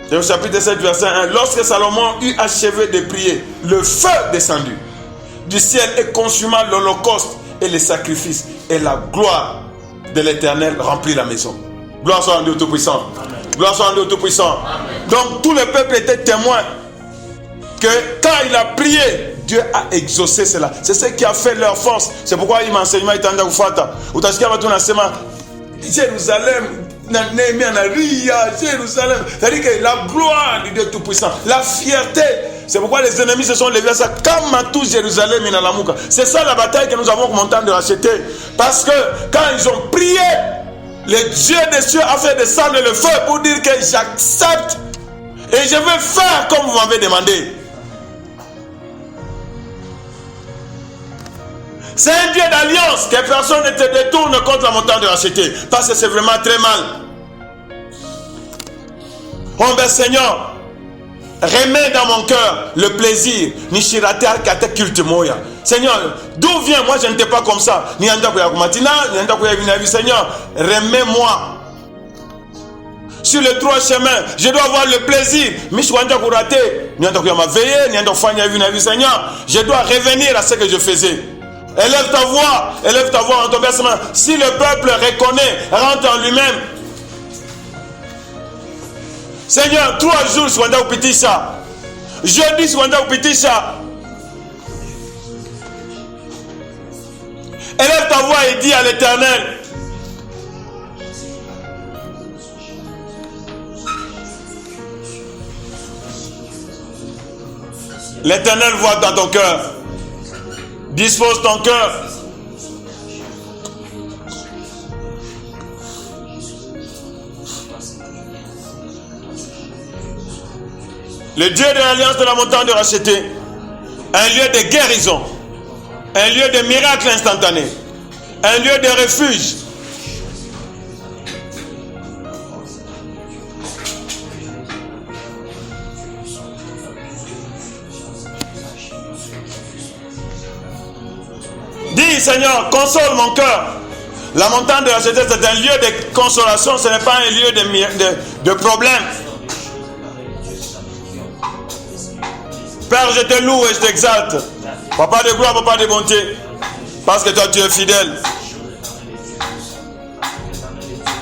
S1: Dans le chapitre 7, verset 1, lorsque Salomon eut achevé de prier, le feu descendu du ciel et consuma l'holocauste et les sacrifices, et la gloire de l'Éternel remplit la maison. Gloire soit à Dieu Tout-Puissant. Gloire soit à Dieu Tout-Puissant. Donc tout le peuple était témoin que quand il a prié, Dieu a exaucé cela. C'est ce qui a fait leur force. C'est pourquoi il m'enseignement est en Dagufata. Jérusalem, Jérusalem. C'est-à-dire que la gloire du Dieu Tout-Puissant, la fierté. C'est pourquoi les ennemis se sont levés à ça. Comme Jérusalem, c'est ça la bataille que nous avons commencé de racheter. Parce que quand ils ont prié, le Dieu des cieux a fait descendre le feu pour dire que j'accepte et je vais faire comme vous m'avez demandé. C'est un Dieu d'alliance que personne ne te détourne contre la montagne de racheter. Parce que c'est vraiment très mal. Oh ben Seigneur, remets dans mon cœur le plaisir. Seigneur, d'où vient? Moi je n'étais pas comme ça. Seigneur, remets-moi sur le droit chemin. Je dois avoir le plaisir. Seigneur, je dois revenir à ce que je faisais. Élève ta voix en ton versement. Si le peuple reconnaît, rentre en lui-même. Seigneur, 3 jours, Swanda Upitisha. Jeudi, Swanda Upitisha. Élève ta voix et dis à l'Éternel. L'Éternel voit dans ton cœur. Dispose ton cœur. Le Dieu de l'alliance de la montagne de racheter, un lieu de guérison, un lieu de miracle instantané, un lieu de refuge. Dis Seigneur, console mon cœur. La montagne de racheter, c'est un lieu de consolation, ce n'est pas un lieu de problème. Père, je te loue et je t'exalte. Papa de gloire, papa de bonté. Parce que toi, tu es fidèle.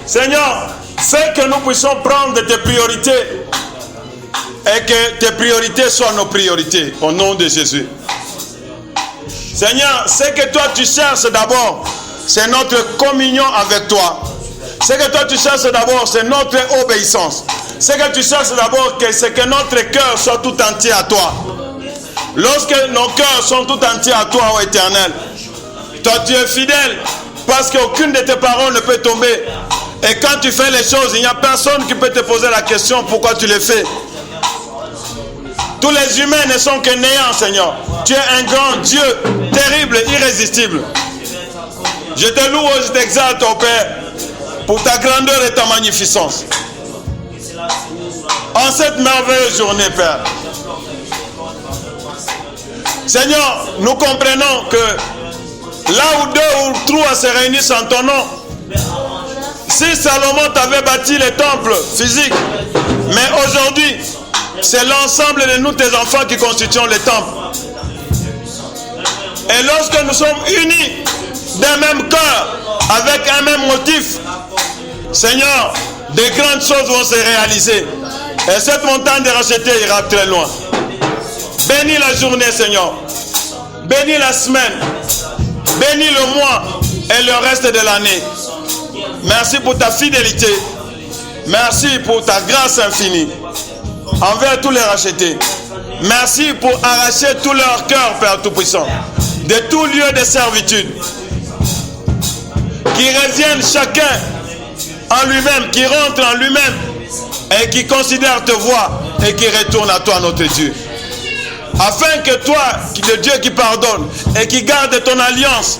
S1: Seigneur, fais que nous puissions prendre tes priorités. Et que tes priorités soient nos priorités. Au nom de Jésus. Seigneur, ce que toi, tu cherches d'abord, c'est notre communion avec toi. Ce que toi, tu cherches d'abord, c'est notre obéissance. Ce que tu cherches d'abord, c'est que notre cœur soit tout entier à toi. Lorsque nos cœurs sont tout entiers à toi, ô Éternel, toi tu es fidèle, parce qu'aucune de tes paroles ne peut tomber. Et quand tu fais les choses, il n'y a personne qui peut te poser la question pourquoi tu les fais. Tous les humains ne sont que néants, Seigneur. Tu es un grand Dieu, terrible, irrésistible. Je te loue, je t'exalte, ô Père, pour ta grandeur et ta magnificence. En cette merveilleuse journée, Père, Seigneur, nous comprenons que là où 2 ou 3 se réunissent en ton nom, si Salomon t'avait bâti le temple physique, mais aujourd'hui, c'est l'ensemble de nous, tes enfants, qui constituons le temple. Et lorsque nous sommes unis d'un même cœur, avec un même motif, Seigneur, de grandes choses vont se réaliser. Et cette montagne de racheter ira très loin. Bénis la journée, Seigneur. Bénis la semaine. Bénis le mois et le reste de l'année. Merci pour ta fidélité. Merci pour ta grâce infinie envers tous les rachetés. Merci pour arracher tout leur cœur, Père Tout-Puissant, de tout lieu de servitude. Qui reviennent chacun en lui-même, qui rentre en lui-même et qui considère te voir et qui retourne à toi, notre Dieu. Afin que toi, le Dieu qui pardonne et qui garde ton alliance,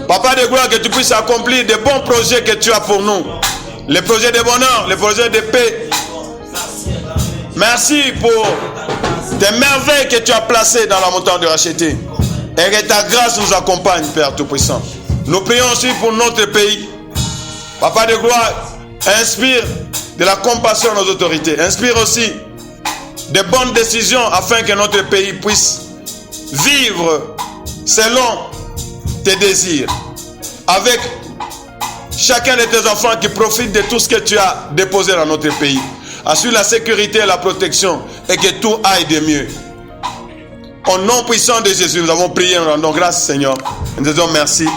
S1: Papa de gloire, que tu puisses accomplir des bons projets que tu as pour nous. les projets de bonheur, les projets de paix. Merci pour tes merveilles que tu as placées dans la montagne de racheter. Et que ta grâce nous accompagne, Père Tout-Puissant. Nous prions aussi pour notre pays. Papa de gloire, inspire de la compassion à nos autorités. Inspire aussi de bonnes décisions afin que notre pays puisse vivre selon tes désirs. Avec chacun de tes enfants qui profitent de tout ce que tu as déposé dans notre pays. Assure la sécurité et la protection et que tout aille de mieux. Au nom puissant de Jésus, nous avons prié, nous rendons grâce, Seigneur. Nous disons merci.